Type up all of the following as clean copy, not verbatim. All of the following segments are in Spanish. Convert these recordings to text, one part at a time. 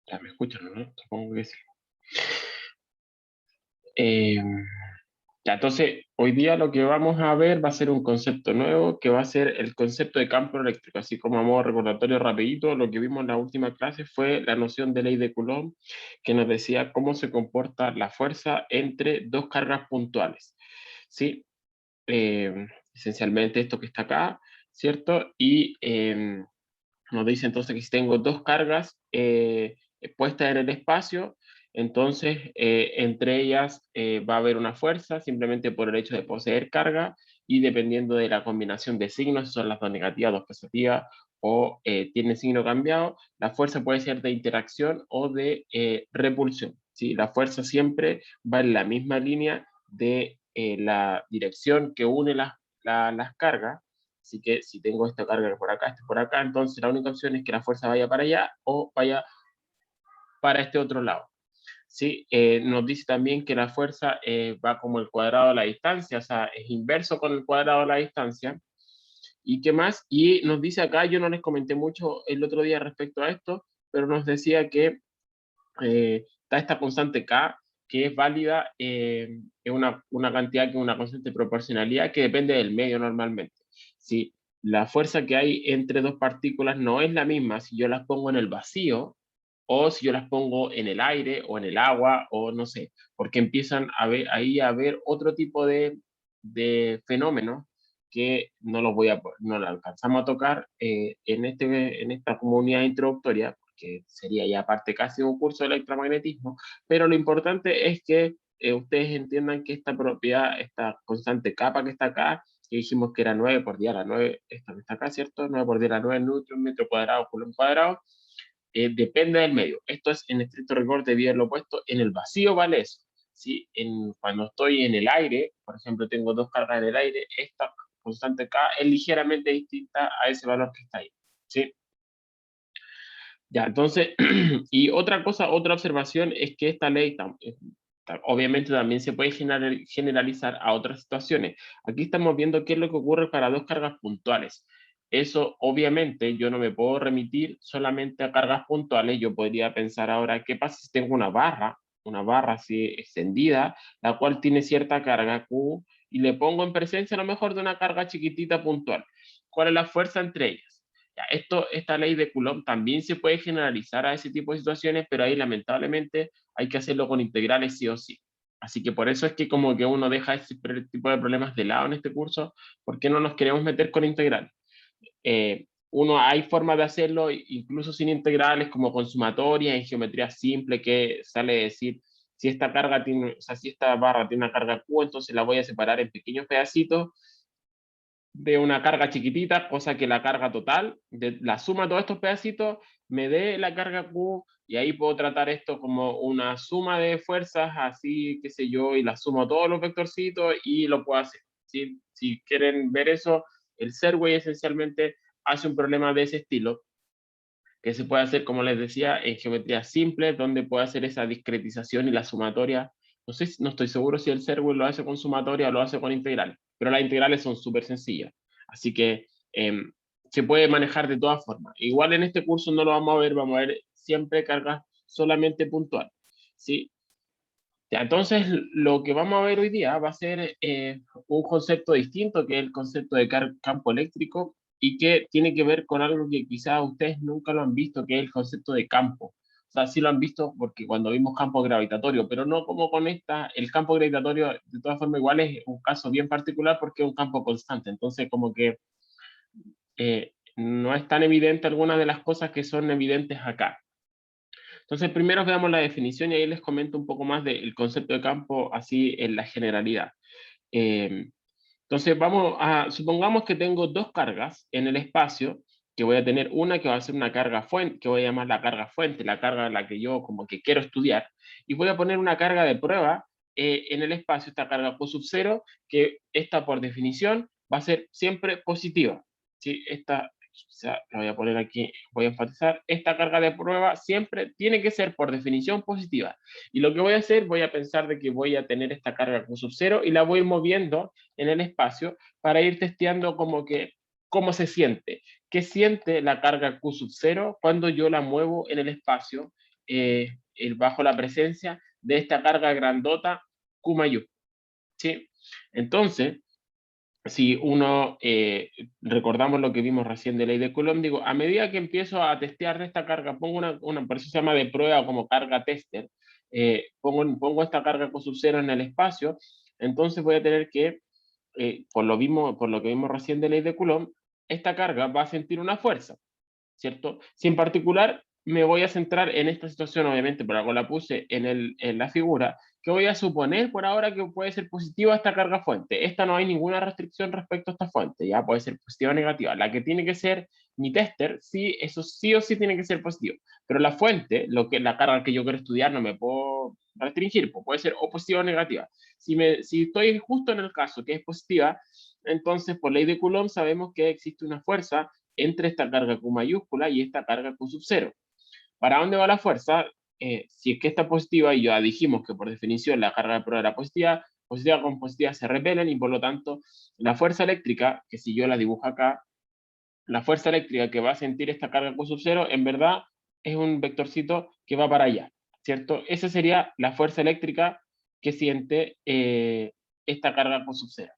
Ya me escuchan, ¿no? Supongo que sí. Eh, ya, entonces, hoy día lo que vamos a ver va a ser un concepto nuevo, que va a ser el concepto de campo eléctrico. Así como a modo recordatorio rapidito, lo que vimos en la última clase fue la noción de ley de Coulomb, que nos decía cómo se comporta la fuerza entre dos cargas puntuales. ¿Sí? Esencialmente esto que está acá, ¿cierto? Y nos dice entonces que si tengo dos cargas puestas en el espacio, entonces entre ellas va a haber una fuerza simplemente por el hecho de poseer carga, y dependiendo de la combinación de signos, si son las dos negativas, dos positivas o tiene signo cambiado, la fuerza puede ser de interacción o de repulsión. ¿Sí? La fuerza siempre va en la misma línea de la dirección que une las cargas. Así que si tengo esta carga por acá, entonces la única opción es que la fuerza vaya para allá o vaya para este otro lado. ¿Sí? Nos dice también que la fuerza va como el cuadrado de la distancia, o sea, es inverso con el cuadrado de la distancia. ¿Y qué más? Y nos dice acá, yo no les comenté mucho el otro día respecto a esto, pero nos decía que está esta constante K, que es válida, es una cantidad que es una constante de proporcionalidad que depende del medio normalmente. Si la fuerza que hay entre dos partículas no es la misma si yo las pongo en el vacío o si yo las pongo en el aire o en el agua o no sé, porque empiezan ahí a haber otro tipo de fenómenos que no lo alcanzamos a tocar en esta comunidad introductoria, que sería ya parte casi de un curso de electromagnetismo, pero lo importante es que ustedes entiendan que esta propiedad, esta constante capa que está acá, que dijimos que era 9 por 10 a la 9, esta que está acá, ¿cierto? 9 por 10 a la 9 newton, metro cuadrado, coulomb cuadrado, depende del medio. Esto es en estricto rigor debido al opuesto. En el vacío vale eso. ¿Sí? Cuando estoy en el aire, por ejemplo, tengo dos cargas en el aire, esta constante K es ligeramente distinta a ese valor que está ahí. ¿Sí? Ya, entonces, y otra cosa, otra observación es que esta ley obviamente también se puede generalizar a otras situaciones. Aquí estamos viendo qué es lo que ocurre para dos cargas puntuales. Eso, obviamente, yo no me puedo remitir solamente a cargas puntuales. Yo podría pensar ahora, ¿qué pasa si tengo una barra así extendida, la cual tiene cierta carga Q, y le pongo en presencia a lo mejor de una carga chiquitita puntual? ¿Cuál es la fuerza entre ellas? Ya, esta ley de Coulomb también se puede generalizar a ese tipo de situaciones, pero ahí lamentablemente hay que hacerlo con integrales sí o sí. Así que por eso es que como que uno deja ese tipo de problemas de lado en este curso, porque no nos queremos meter con integrales. Hay formas de hacerlo incluso sin integrales, como con sumatoria en geometría simple, que sale a decir, si esta carga tiene, o sea, si esta barra tiene una carga Q, entonces la voy a separar en pequeños pedacitos de una carga chiquitita, cosa que la carga total, de la suma de todos estos pedacitos, me dé la carga Q, y ahí puedo tratar esto como una suma de fuerzas, así, qué sé yo, y la sumo todos los vectorcitos y lo puedo hacer. ¿Sí? Si quieren ver eso, el Serway esencialmente hace un problema de ese estilo, que se puede hacer, como les decía, en geometría simple, donde puede hacer esa discretización y la sumatoria. No sé, no estoy seguro si el Serway lo hace con sumatoria o lo hace con integrales, pero las integrales son súper sencillas. Así que se puede manejar de todas formas. Igual en este curso no lo vamos a ver siempre cargas solamente puntuales. ¿Sí? Ya, entonces, lo que vamos a ver hoy día va a ser un concepto distinto, que es el concepto de campo eléctrico, y que tiene que ver con algo que quizás ustedes nunca lo han visto, que es el concepto de campo. O sea, sí lo han visto porque cuando vimos campo gravitatorio, pero no como con el campo gravitatorio, de todas formas, igual es un caso bien particular porque es un campo constante. Entonces, como que no es tan evidente algunas de las cosas que son evidentes acá. Entonces, primero veamos la definición y ahí les comento un poco más del concepto de campo así en la generalidad. Eh, entonces, supongamos que tengo dos cargas en el espacio, que voy a tener una que va a ser una carga fuente, que voy a llamar la carga fuente, la carga a la que yo como que quiero estudiar, y voy a poner una carga de prueba en el espacio, esta carga Q sub 0, que esta por definición va a ser siempre positiva. ¿Sí? O sea, la voy a poner aquí, voy a enfatizar, esta carga de prueba siempre tiene que ser por definición positiva. Y lo que voy a hacer, voy a pensar de que voy a tener esta carga Q sub 0 y la voy a ir moviendo en el espacio para ir testeando como que cómo se siente. ¿Qué siente la carga Q sub 0 cuando yo la muevo en el espacio bajo la presencia de esta carga grandota Q mayúscula, ¿sí? Entonces, si uno, recordamos lo que vimos recién de ley de Coulomb, digo, a medida que empiezo a testear esta carga, pongo por eso se llama de prueba como carga tester, pongo esta carga Q sub 0 en el espacio, entonces voy a tener que, por lo que vimos recién de ley de Coulomb, esta carga va a sentir una fuerza, ¿cierto? Si en particular me voy a centrar en esta situación, obviamente, por algo la puse en la figura, que voy a suponer por ahora que puede ser positiva esta carga fuente. Esta no hay ninguna restricción respecto a esta fuente, ya puede ser positiva o negativa. La que tiene que ser mi tester, sí, eso sí o sí tiene que ser positivo. Pero la fuente, la carga que yo quiero estudiar, no me puedo restringir, pues puede ser o positiva o negativa. Si estoy justo en el caso que es positiva, entonces por ley de Coulomb sabemos que existe una fuerza entre esta carga Q mayúscula y esta carga Q sub 0. ¿Para dónde va la fuerza? Si es que está positiva, y ya dijimos que por definición la carga de prueba era positiva, positiva con positiva se repelen y por lo tanto la fuerza eléctrica, que si yo la dibujo acá, la fuerza eléctrica que va a sentir esta carga Q sub 0, en verdad es un vectorcito que va para allá, ¿cierto? Esa sería la fuerza eléctrica que siente esta carga Q sub 0,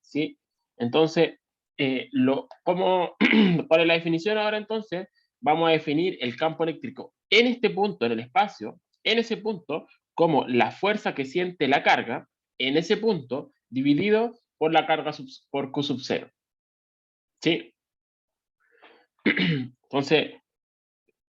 ¿sí? Entonces, ¿cuál es la definición ahora entonces? Vamos a definir el campo eléctrico en este punto, en el espacio, en ese punto, como la fuerza que siente la carga, en ese punto, dividido por la carga por Q sub 0. ¿Sí? Entonces,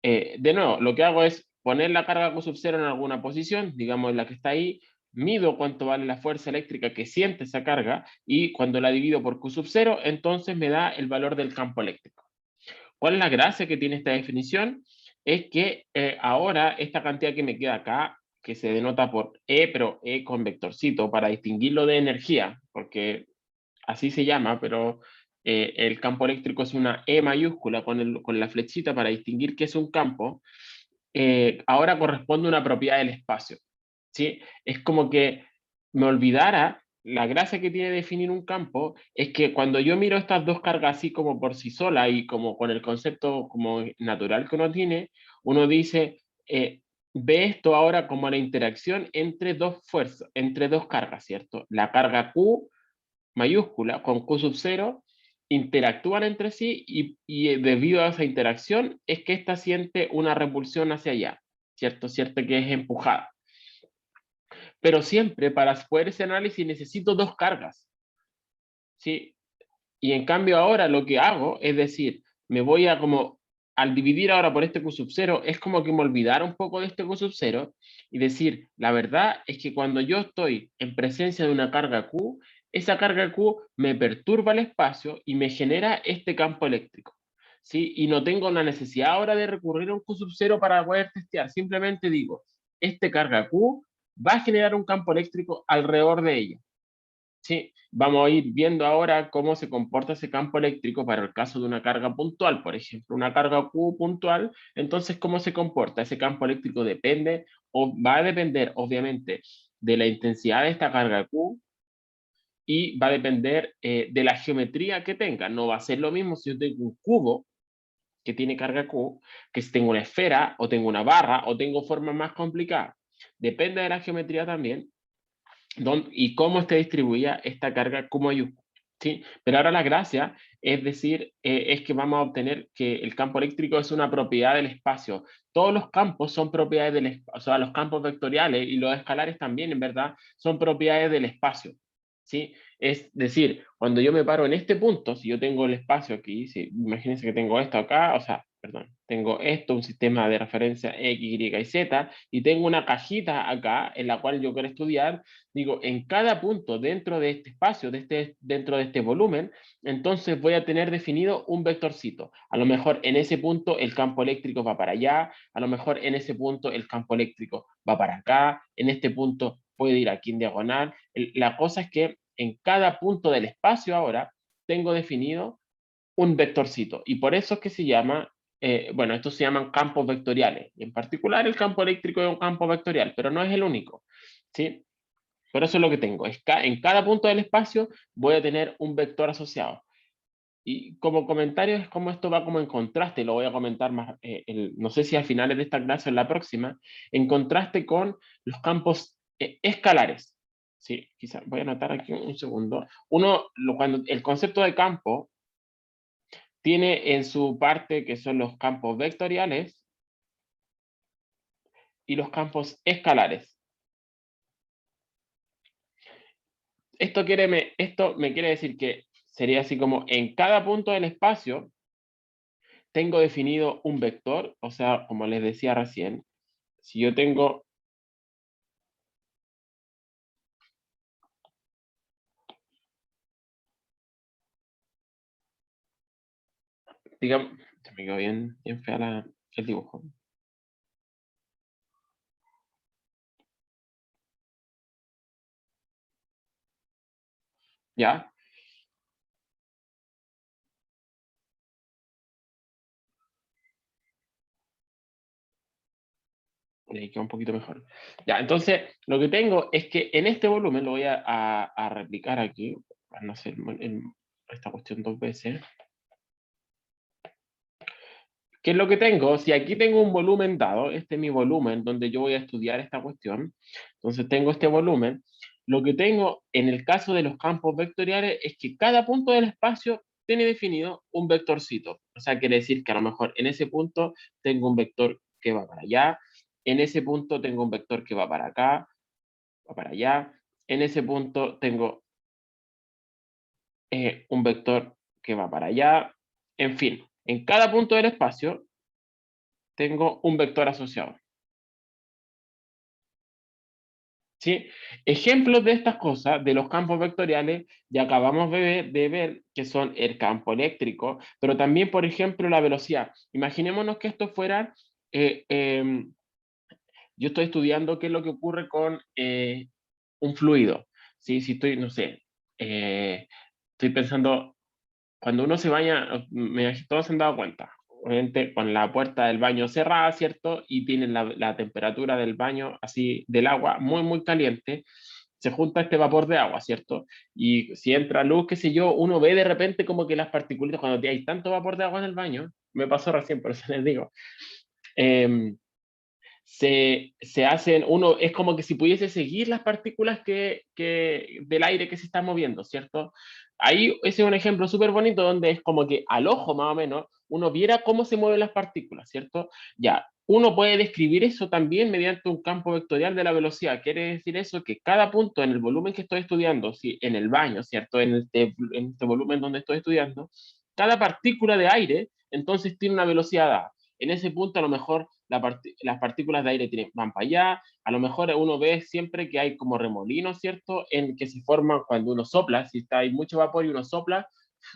de nuevo, lo que hago es poner la carga Q sub 0 en alguna posición, digamos en la que está ahí, mido cuánto vale la fuerza eléctrica que siente esa carga y cuando la divido por Q sub 0, entonces me da el valor del campo eléctrico. ¿Cuál es la gracia que tiene esta definición? Es que ahora esta cantidad que me queda acá, que se denota por E, pero E con vectorcito, para distinguirlo de energía, porque así se llama, pero el campo eléctrico es una E mayúscula con la flechita para distinguir qué es un campo, ahora corresponde a una propiedad del espacio, ¿sí? Es como que me olvidara, la gracia que tiene definir un campo es que cuando yo miro estas dos cargas así como por sí sola y como con el concepto como natural que uno tiene, uno dice, ve esto ahora como la interacción entre dos fuerzas, entre dos cargas, ¿cierto? La carga Q mayúscula con Q sub 0 interactúan entre sí y debido a esa interacción es que ésta siente una repulsión hacia allá, ¿cierto? Cierto que es empujada. Pero siempre para poder ese análisis necesito dos cargas, ¿sí? Y en cambio ahora lo que hago es decir, me voy a como, al dividir ahora por este Q sub 0, es como que me olvidara un poco de este Q sub 0 y decir, la verdad es que cuando yo estoy en presencia de una carga Q, esa carga Q me perturba el espacio y me genera este campo eléctrico, ¿sí? Y no tengo la necesidad ahora de recurrir a un Q sub 0 para poder testear, simplemente digo, este carga Q va a generar un campo eléctrico alrededor de ella. Sí, vamos a ir viendo ahora cómo se comporta ese campo eléctrico para el caso de una carga puntual, por ejemplo, una carga Q puntual, entonces cómo se comporta ese campo eléctrico depende o va a depender obviamente de la intensidad de esta carga Q y va a depender de la geometría que tenga. No va a ser lo mismo si yo tengo un cubo que tiene carga Q, que si tengo una esfera o tengo una barra o tengo formas más complicadas. Depende de la geometría también y cómo esté distribuida esta carga Q mayúscula, ¿sí? Pero ahora la gracia es decir, es que vamos a obtener que el campo eléctrico es una propiedad del espacio. Todos los campos son propiedades del espacio, o sea, los campos vectoriales y los escalares también, en verdad, son propiedades del espacio, ¿sí? Es decir, cuando yo me paro en este punto, si yo tengo el espacio aquí, imagínense que tengo esto acá, o sea, perdón, tengo esto, un sistema de referencia X, Y y Z, y tengo una cajita acá en la cual yo quiero estudiar, digo, en cada punto dentro de este espacio, dentro de este volumen, entonces voy a tener definido un vectorcito. A lo mejor en ese punto el campo eléctrico va para allá, a lo mejor en ese punto el campo eléctrico va para acá, en este punto puede ir aquí en diagonal. La cosa es que en cada punto del espacio ahora tengo definido un vectorcito y por eso es que se llama, bueno, estos se llaman campos vectoriales. En particular el campo eléctrico es un campo vectorial, pero no es el único, ¿sí? Pero eso es lo que tengo. En cada punto del espacio voy a tener un vector asociado. Y como comentario es como esto va como en contraste, lo voy a comentar más, no sé si al final de esta clase o en la próxima, en contraste con los campos escalares. Sí, quizás voy a anotar aquí un segundo. Cuando el concepto de campo tiene en su parte que son los campos vectoriales y los campos escalares. Esto me quiere decir que sería así como en cada punto del espacio tengo definido un vector, o sea, como les decía recién, si yo tengo, digamos, se me quedó bien fea el dibujo, ¿ya? Le queda un poquito mejor. Ya, entonces, lo que tengo es que en este volumen, lo voy a replicar aquí, para no hacer esta cuestión dos veces. ¿Qué es lo que tengo? Si aquí tengo un volumen dado, este es mi volumen donde yo voy a estudiar esta cuestión, entonces tengo este volumen, lo que tengo en el caso de los campos vectoriales es que cada punto del espacio tiene definido un vectorcito. O sea, quiere decir que a lo mejor en ese punto tengo un vector que va para allá, en ese punto tengo un vector que va para acá, va para allá, en ese punto tengo un vector que va para allá, en fin, en cada punto del espacio tengo un vector asociado. ¿Sí? Ejemplos de estas cosas, de los campos vectoriales, ya acabamos de ver que son el campo eléctrico, pero también, por ejemplo, la velocidad. Imaginémonos que esto fuera, eh, em, yo estoy estudiando qué es lo que ocurre con un fluido. ¿Sí? Si estoy, no sé, estoy pensando cuando uno se baña, todos se han dado cuenta, obviamente con la puerta del baño cerrada, ¿cierto? Y tienen la temperatura del baño, así, del agua, muy caliente, se junta este vapor de agua, ¿cierto? Y si entra luz, qué sé yo, uno ve de repente como que las partículas, cuando hay tanto vapor de agua en el baño, me pasó recién, por eso les digo, eh, se hacen, uno es como que si pudiese seguir las partículas del aire que se está moviendo, ¿cierto? Ahí ese es un ejemplo súper bonito donde es como que al ojo más o menos uno viera cómo se mueven las partículas, ¿cierto? Ya, uno puede describir eso también mediante un campo vectorial de la velocidad. Quiere decir eso que cada punto en el volumen que estoy estudiando, si en el baño, ¿cierto? En este volumen donde estoy estudiando, cada partícula de aire entonces tiene una velocidad dada. En ese punto a lo mejor las partículas de aire van para allá, a lo mejor uno ve siempre que hay como remolinos, ¿cierto? En que se forman cuando uno sopla, si está, hay mucho vapor y uno sopla,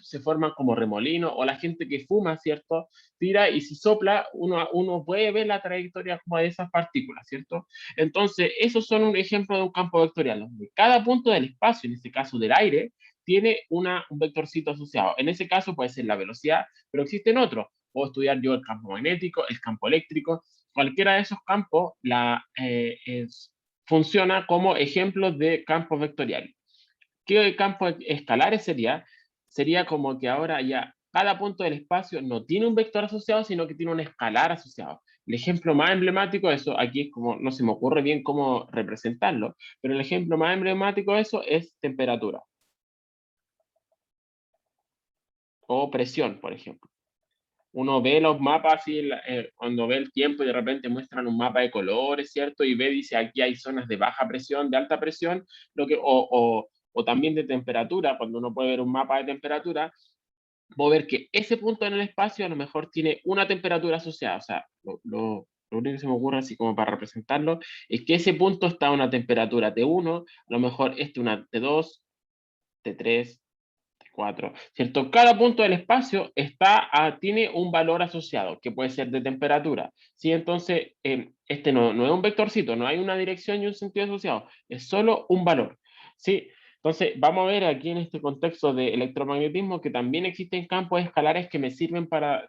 se forman como remolinos, o la gente que fuma, ¿cierto? Tira y si sopla, uno puede ver la trayectoria como de esas partículas, ¿cierto? Entonces, esos son un ejemplo de un campo vectorial, donde cada punto del espacio, en este caso del aire, tiene un vectorcito asociado. En ese caso puede ser la velocidad, pero existen otros. Puedo estudiar yo el campo magnético, el campo eléctrico, cualquiera de esos campos funciona como ejemplos de campos vectoriales. ¿Qué campos escalares sería? Sería como que ahora ya cada punto del espacio no tiene un vector asociado, sino que tiene un escalar asociado. El ejemplo más emblemático de eso, aquí es como, no se me ocurre bien cómo representarlo, pero el ejemplo más emblemático de eso es temperatura o presión, por ejemplo. Uno ve los mapas así, cuando ve el tiempo y de repente muestran un mapa de colores, ¿cierto? Y ve, dice, aquí hay zonas de baja presión, de alta presión, o también de temperatura, cuando uno puede ver un mapa de temperatura, puedo ver que ese punto en el espacio a lo mejor tiene una temperatura asociada. O sea, lo único que se me ocurre así como para representarlo es que ese punto está a una temperatura T1, a lo mejor este una T2, T3, 4, ¿cierto? Cada punto del espacio tiene un valor asociado, que puede ser de temperatura, ¿sí? Entonces, este no es un vectorcito, no hay una dirección y un sentido asociado, es solo un valor, ¿sí? Entonces, vamos a ver aquí en este contexto de electromagnetismo que también existen campos escalares que me sirven para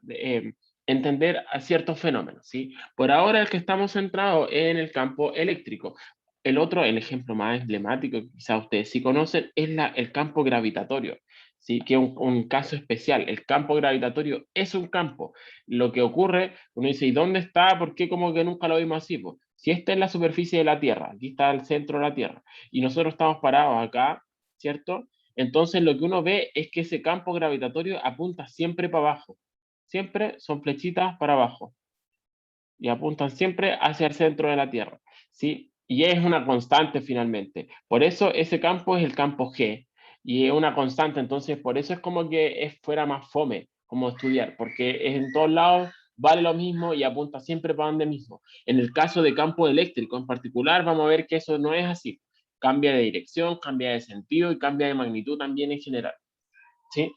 entender a ciertos fenómenos, ¿sí? Por ahora el que estamos centrados en el campo eléctrico. El otro, el ejemplo más emblemático que quizás ustedes sí conocen, es el campo gravitatorio. ¿sí? Que es un caso especial. El campo gravitatorio es un campo. Lo que ocurre, uno dice, ¿y dónde está? ¿Por qué como que nunca lo vimos así? Pues, si esta es la superficie de la Tierra, aquí está el centro de la Tierra, y nosotros estamos parados acá, ¿cierto? Entonces lo que uno ve es que ese campo gravitatorio apunta siempre para abajo. Siempre son flechitas para abajo. Y apuntan siempre hacia el centro de la Tierra, ¿sí? Y es una constante finalmente. Por eso ese campo es el campo G. Y es una constante, entonces por eso es como que es fuera más fome, como estudiar, porque es en todos lados vale lo mismo y apunta siempre para donde mismo. En el caso de campo eléctrico en particular, vamos a ver que eso no es así. Cambia de dirección, cambia de sentido y cambia de magnitud también en general, ¿sí?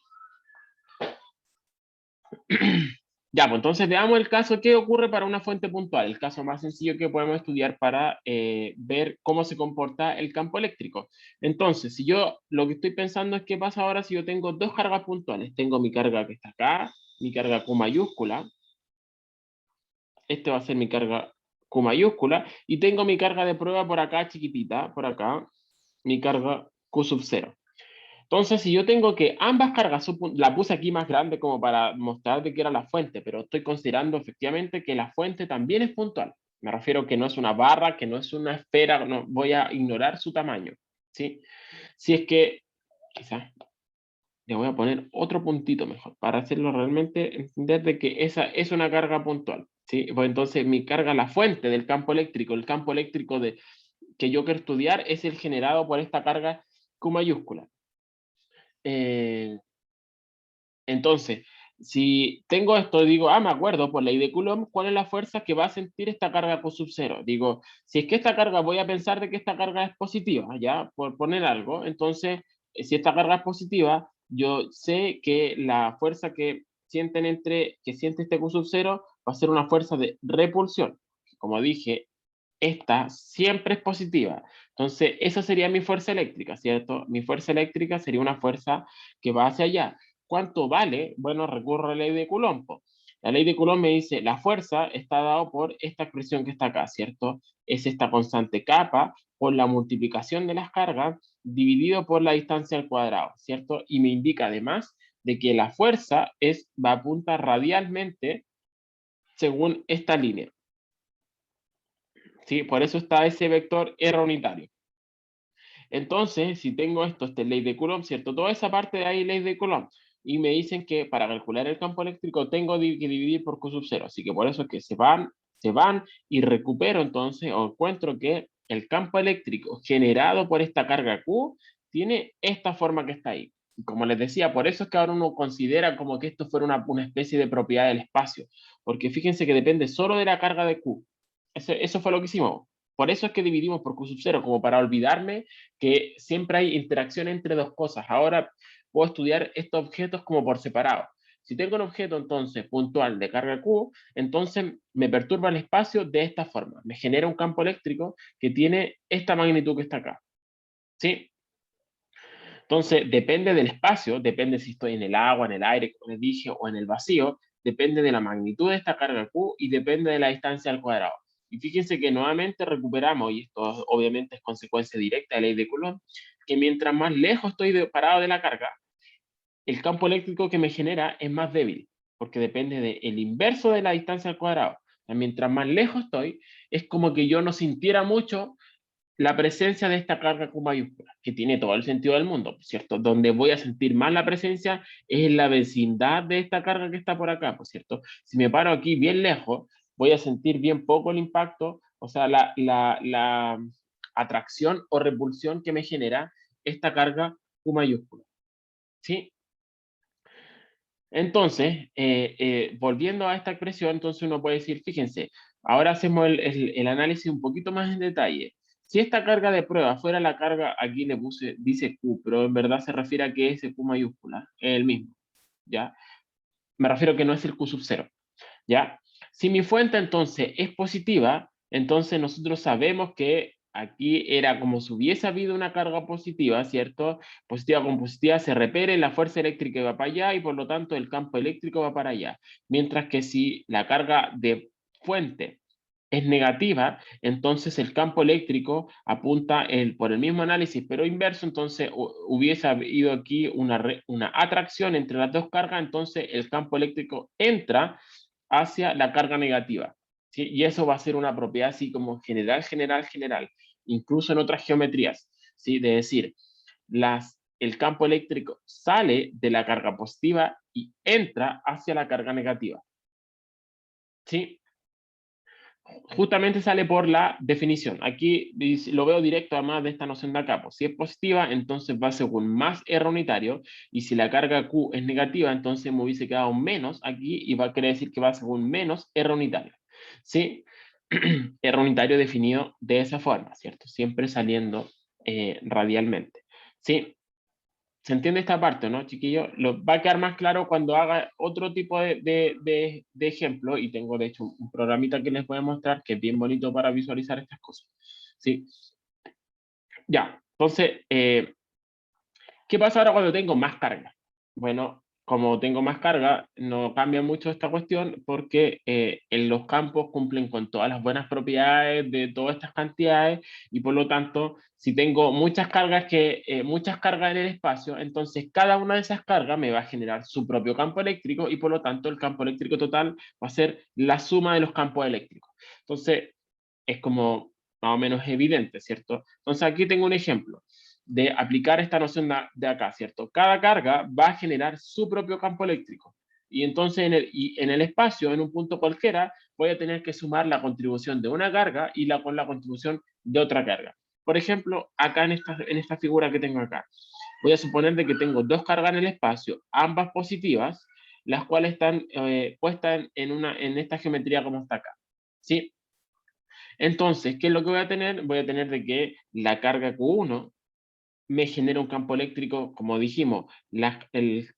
Ya, pues entonces veamos el caso, ¿qué ocurre para una fuente puntual? El caso más sencillo que podemos estudiar para ver cómo se comporta el campo eléctrico. Entonces, si yo lo que estoy pensando es qué pasa ahora si yo tengo dos cargas puntuales. Tengo mi carga que está acá, mi carga Q mayúscula. Este va a ser mi carga Q mayúscula. Y tengo mi carga de prueba por acá, chiquitita, por acá, mi carga Q sub 0. Entonces, si yo tengo que ambas cargas, la puse aquí más grande como para mostrar de qué era la fuente, pero estoy considerando efectivamente que la fuente también es puntual. Me refiero que no es una barra, que no es una esfera, no, voy a ignorar su tamaño, ¿sí? Si es que, quizás, le voy a poner otro puntito mejor, para hacerlo realmente entender de que esa es una carga puntual, ¿sí? Pues entonces mi carga, la fuente del campo eléctrico, el campo eléctrico que yo quiero estudiar es el generado por esta carga Q mayúscula. Entonces, si tengo esto, digo, me acuerdo por ley de Coulomb, ¿cuál es la fuerza que va a sentir esta carga Q sub 0? Digo, si es que esta carga, voy a pensar de que esta carga es positiva, ¿ya? Por poner algo. Entonces, si esta carga es positiva, yo sé que la fuerza que siente este Q sub 0 va a ser una fuerza de repulsión. Como dije, esta siempre es positiva. Entonces, esa sería mi fuerza eléctrica, ¿cierto? Mi fuerza eléctrica sería una fuerza que va hacia allá. ¿Cuánto vale? Bueno, recurro a la ley de Coulomb. La ley de Coulomb me dice, la fuerza está dada por esta expresión que está acá, ¿cierto? Es esta constante kappa por la multiplicación de las cargas dividido por la distancia al cuadrado, ¿cierto? Y me indica además de que la fuerza va a apuntar radialmente según esta línea. ¿Sí? Por eso está ese vector R unitario. Entonces, si tengo esto, esta es ley de Coulomb, ¿cierto? Toda esa parte de ahí ley de Coulomb. Y me dicen que para calcular el campo eléctrico tengo que dividir por Q sub 0. Así que por eso es que se van y recupero entonces, o encuentro que el campo eléctrico generado por esta carga Q tiene esta forma que está ahí. Como les decía, por eso es que ahora uno considera como que esto fuera una especie de propiedad del espacio. Porque fíjense que depende solo de la carga de Q. Eso fue lo que hicimos. Por eso es que dividimos por Q sub 0, como para olvidarme que siempre hay interacción entre dos cosas. Ahora puedo estudiar estos objetos como por separado. Si tengo un objeto entonces puntual de carga Q, entonces me perturba el espacio de esta forma. Me genera un campo eléctrico que tiene esta magnitud que está acá. ¿Sí? Entonces depende del espacio, depende si estoy en el agua, en el aire, como les dije, o en el vacío, depende de la magnitud de esta carga Q y depende de la distancia al cuadrado. Y fíjense que nuevamente recuperamos, y esto obviamente es consecuencia directa de la ley de Coulomb, que mientras más lejos estoy parado de la carga, el campo eléctrico que me genera es más débil, porque depende del inverso de la distancia al cuadrado. O sea, mientras más lejos estoy, es como que yo no sintiera mucho la presencia de esta carga Q mayúscula, que tiene todo el sentido del mundo, ¿cierto? Donde voy a sentir más la presencia es en la vecindad de esta carga que está por acá, ¿cierto? Si me paro aquí bien lejos, voy a sentir bien poco el impacto, o sea, la atracción o repulsión que me genera esta carga Q mayúscula, ¿sí? Entonces, volviendo a esta expresión, entonces uno puede decir, fíjense, ahora hacemos el análisis un poquito más en detalle. Si esta carga de prueba fuera la carga, aquí le puse, dice Q, pero en verdad se refiere a que ese Q mayúscula es el mismo, ¿ya? Me refiero a que no es el Q sub 0, ¿ya? Si mi fuente entonces es positiva, entonces nosotros sabemos que aquí era como si hubiese habido una carga positiva, ¿cierto? Positiva con positiva se repele, la fuerza eléctrica va para allá y por lo tanto el campo eléctrico va para allá. Mientras que si la carga de fuente es negativa, entonces el campo eléctrico apunta por el mismo análisis, pero inverso, entonces hubiese habido aquí una atracción entre las dos cargas, entonces el campo eléctrico entra hacia la carga negativa, ¿sí? Y eso va a ser una propiedad así como general, general, general, incluso en otras geometrías, ¿sí? De decir, el campo eléctrico sale de la carga positiva y entra hacia la carga negativa, ¿sí? Justamente sale por la definición. Aquí lo veo directo además de esta noción de acá. Pues, si es positiva, entonces va según más R unitario, y si la carga Q es negativa, entonces me hubiese quedado menos aquí y va a querer decir que va según menos R unitario. ¿Sí? R unitario definido de esa forma, ¿cierto? Siempre saliendo radialmente. ¿Sí? ¿Se entiende esta parte, no, chiquillos? Va a quedar más claro cuando haga otro tipo de ejemplo, y tengo de hecho un programita que les voy a mostrar que es bien bonito para visualizar estas cosas. ¿Sí? Ya, entonces, ¿qué pasa ahora cuando tengo más carga? Bueno, como tengo más carga, no cambia mucho esta cuestión porque en los campos cumplen con todas las buenas propiedades de todas estas cantidades, y por lo tanto, si tengo muchas cargas en el espacio, entonces cada una de esas cargas me va a generar su propio campo eléctrico, y por lo tanto el campo eléctrico total va a ser la suma de los campos eléctricos. Entonces, es como más o menos evidente, ¿cierto? Entonces aquí tengo un ejemplo de aplicar esta noción de acá, ¿cierto? Cada carga va a generar su propio campo eléctrico. Y entonces en el espacio, en un punto cualquiera, voy a tener que sumar la contribución de una carga con la contribución de otra carga. Por ejemplo, acá en esta figura que tengo acá, voy a suponer de que tengo dos cargas en el espacio, ambas positivas, las cuales están puestas en esta geometría como está acá. ¿Sí? Entonces, ¿qué es lo que voy a tener? Voy a tener de que la carga Q1 me genera un campo eléctrico, como dijimos,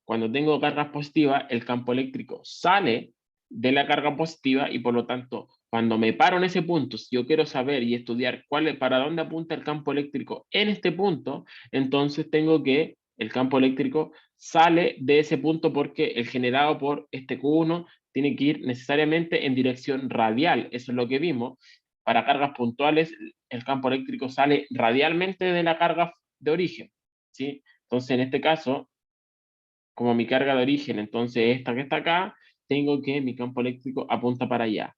cuando tengo cargas positivas, el campo eléctrico sale de la carga positiva, y por lo tanto, cuando me paro en ese punto, si yo quiero saber y estudiar para dónde apunta el campo eléctrico en este punto, entonces tengo que el campo eléctrico sale de ese punto porque el generado por este Q1 tiene que ir necesariamente en dirección radial. Eso es lo que vimos. Para cargas puntuales, el campo eléctrico sale radialmente de la carga de origen, ¿sí? Entonces, en este caso, como mi carga de origen, entonces esta que está acá, tengo que mi campo eléctrico apunta para allá.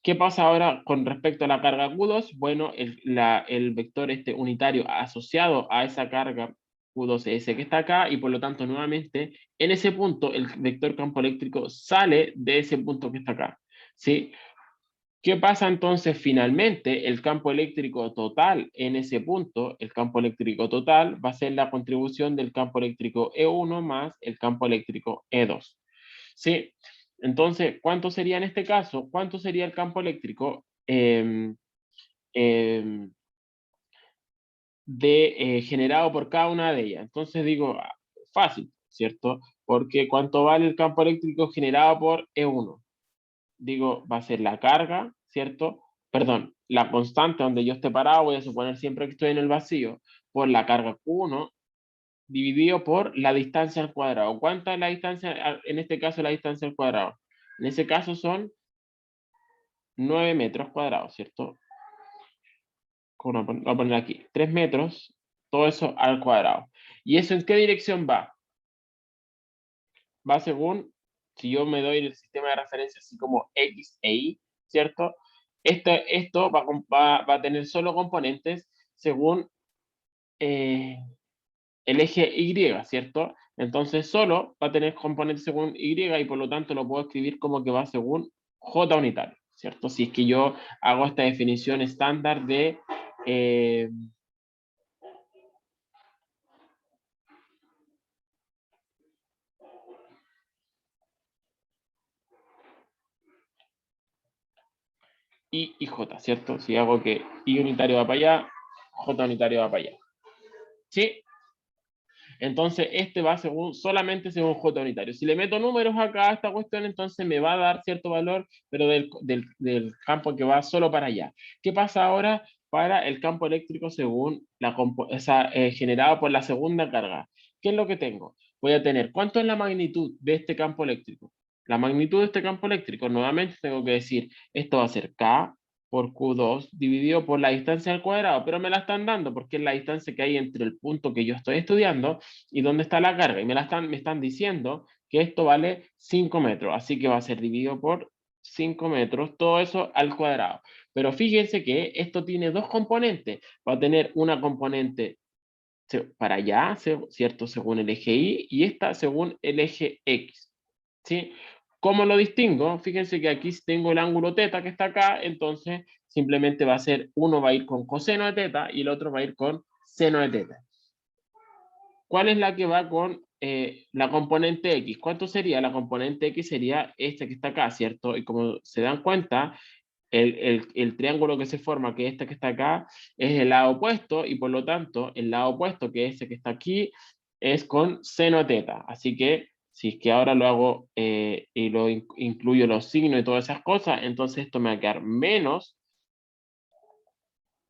¿Qué pasa ahora con respecto a la carga Q2? Bueno, el vector unitario asociado a esa carga Q2 es ese que está acá, y por lo tanto, nuevamente, en ese punto, el vector campo eléctrico sale de ese punto que está acá, ¿sí? ¿Qué pasa entonces finalmente? El campo eléctrico total en ese punto, el campo eléctrico total va a ser la contribución del campo eléctrico E1 más el campo eléctrico E2. ¿Sí? Entonces, ¿cuánto sería en este caso? ¿Cuánto sería el campo eléctrico generado por cada una de ellas? Entonces digo, fácil, ¿cierto? Porque ¿cuánto vale el campo eléctrico generado por E1? Digo, va a ser la carga, ¿cierto? Perdón, la constante donde yo esté parado, voy a suponer siempre que estoy en el vacío, por la carga Q1 dividido por la distancia al cuadrado. ¿Cuánta es la distancia? En este caso, la distancia al cuadrado. En ese caso son 9 metros cuadrados, ¿cierto? Lo voy a poner aquí, 3 metros, todo eso al cuadrado. ¿Y eso en qué dirección va? Va según, si yo me doy el sistema de referencia así como X e Y, ¿cierto? Esto va a tener solo componentes según el eje Y, ¿cierto? Entonces solo va a tener componentes según Y, y por lo tanto lo puedo escribir como que va según J unitario, ¿cierto? Si es que yo hago esta definición estándar de... I y J, ¿cierto? Si hago que I unitario va para allá, J unitario va para allá. ¿Sí? Entonces, este va solamente según J unitario. Si le meto números acá a esta cuestión, entonces me va a dar cierto valor, pero del campo que va solo para allá. ¿Qué pasa ahora para el campo eléctrico según generado por la segunda carga? ¿Qué es lo que tengo? Voy a tener, ¿cuánto es la magnitud de este campo eléctrico? La magnitud de este campo eléctrico, nuevamente tengo que decir, esto va a ser K por Q2 dividido por la distancia al cuadrado, pero me la están dando porque es la distancia que hay entre el punto que yo estoy estudiando y dónde está la carga. Y me están diciendo que esto vale 5 metros, así que va a ser dividido por 5 metros, todo eso al cuadrado. Pero fíjense que esto tiene dos componentes. Va a tener una componente para allá, ¿cierto? Según el eje Y, y esta según el eje X, ¿sí? ¿Cómo lo distingo? Fíjense que aquí tengo el ángulo teta que está acá, entonces simplemente va a ser, uno va a ir con coseno de teta y el otro va a ir con seno de teta. ¿Cuál es la que va con la componente X? ¿Cuánto sería? La componente X sería esta que está acá, ¿cierto? Y como se dan cuenta, el triángulo que se forma, que es este que está acá, es el lado opuesto y por lo tanto el lado opuesto, que es este que está aquí, es con seno teta. Así que si es que ahora lo hago y lo incluyo los signos y todas esas cosas, entonces esto me va a quedar menos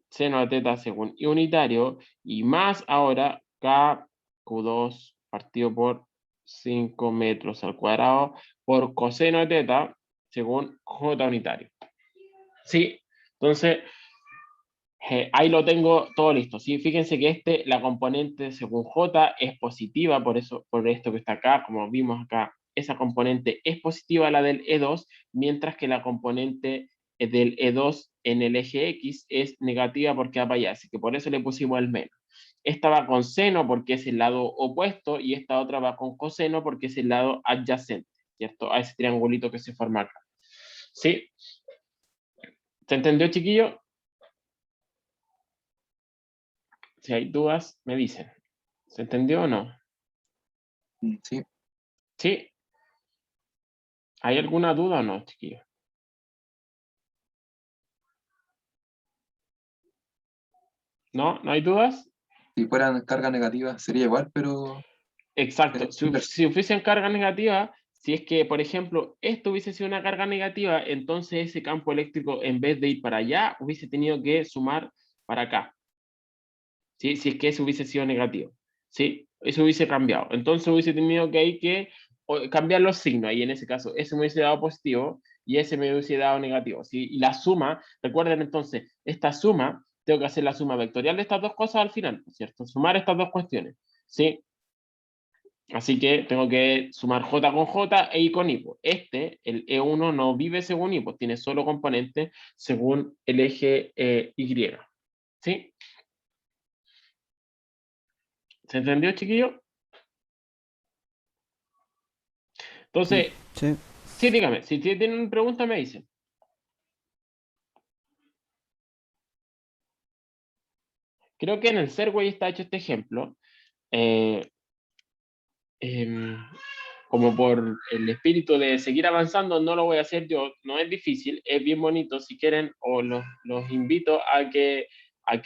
seno de teta según I unitario y más ahora K Q2 partido por 5 metros al cuadrado por coseno de teta según J unitario. Sí, entonces ahí lo tengo todo listo. ¿Sí? Fíjense que la componente según J es positiva, por eso, por esto que está acá, como vimos acá, esa componente es positiva la del E2, mientras que la componente del E2 en el eje X es negativa porque va para allá, así que por eso le pusimos el menos. Esta va con seno porque es el lado opuesto y esta otra va con coseno porque es el lado adyacente, ¿cierto? A ese triangulito que se forma acá. ¿Sí? ¿Se entendió, chiquillo? Si hay dudas, me dicen. ¿Se entendió o no? Sí. ¿Sí? ¿Hay alguna duda o no, chiquillos? ¿No? ¿No hay dudas? Si fueran cargas negativas sería igual, pero Exacto. Si hubiesen carga negativa, si es que, por ejemplo, esto hubiese sido una carga negativa, entonces ese campo eléctrico, en vez de ir para allá, hubiese tenido que sumar para acá. ¿Sí? Si es que eso hubiese sido negativo. ¿Sí? Eso hubiese cambiado. Entonces hubiese tenido que ir que cambiar los signos. Y en ese caso, ese me hubiese dado positivo y ese me hubiese dado negativo. ¿Sí? Y la suma, recuerden entonces, esta suma, tengo que hacer la suma vectorial de estas dos cosas al final, ¿cierto? Sumar estas dos cuestiones. ¿Sí? Así que tengo que sumar J con J e I con I. El E1 no vive según I, tiene solo componentes según el eje Y. ¿Sí? ¿Se entendió, chiquillo? Entonces, Sí. sí, dígame, si tienen preguntas me dicen. Creo que en el Serway está hecho este ejemplo. eh, em, Como por el espíritu de seguir avanzando, no lo voy a hacer yo. No es difícil, es bien bonito. Si quieren, o los invito a que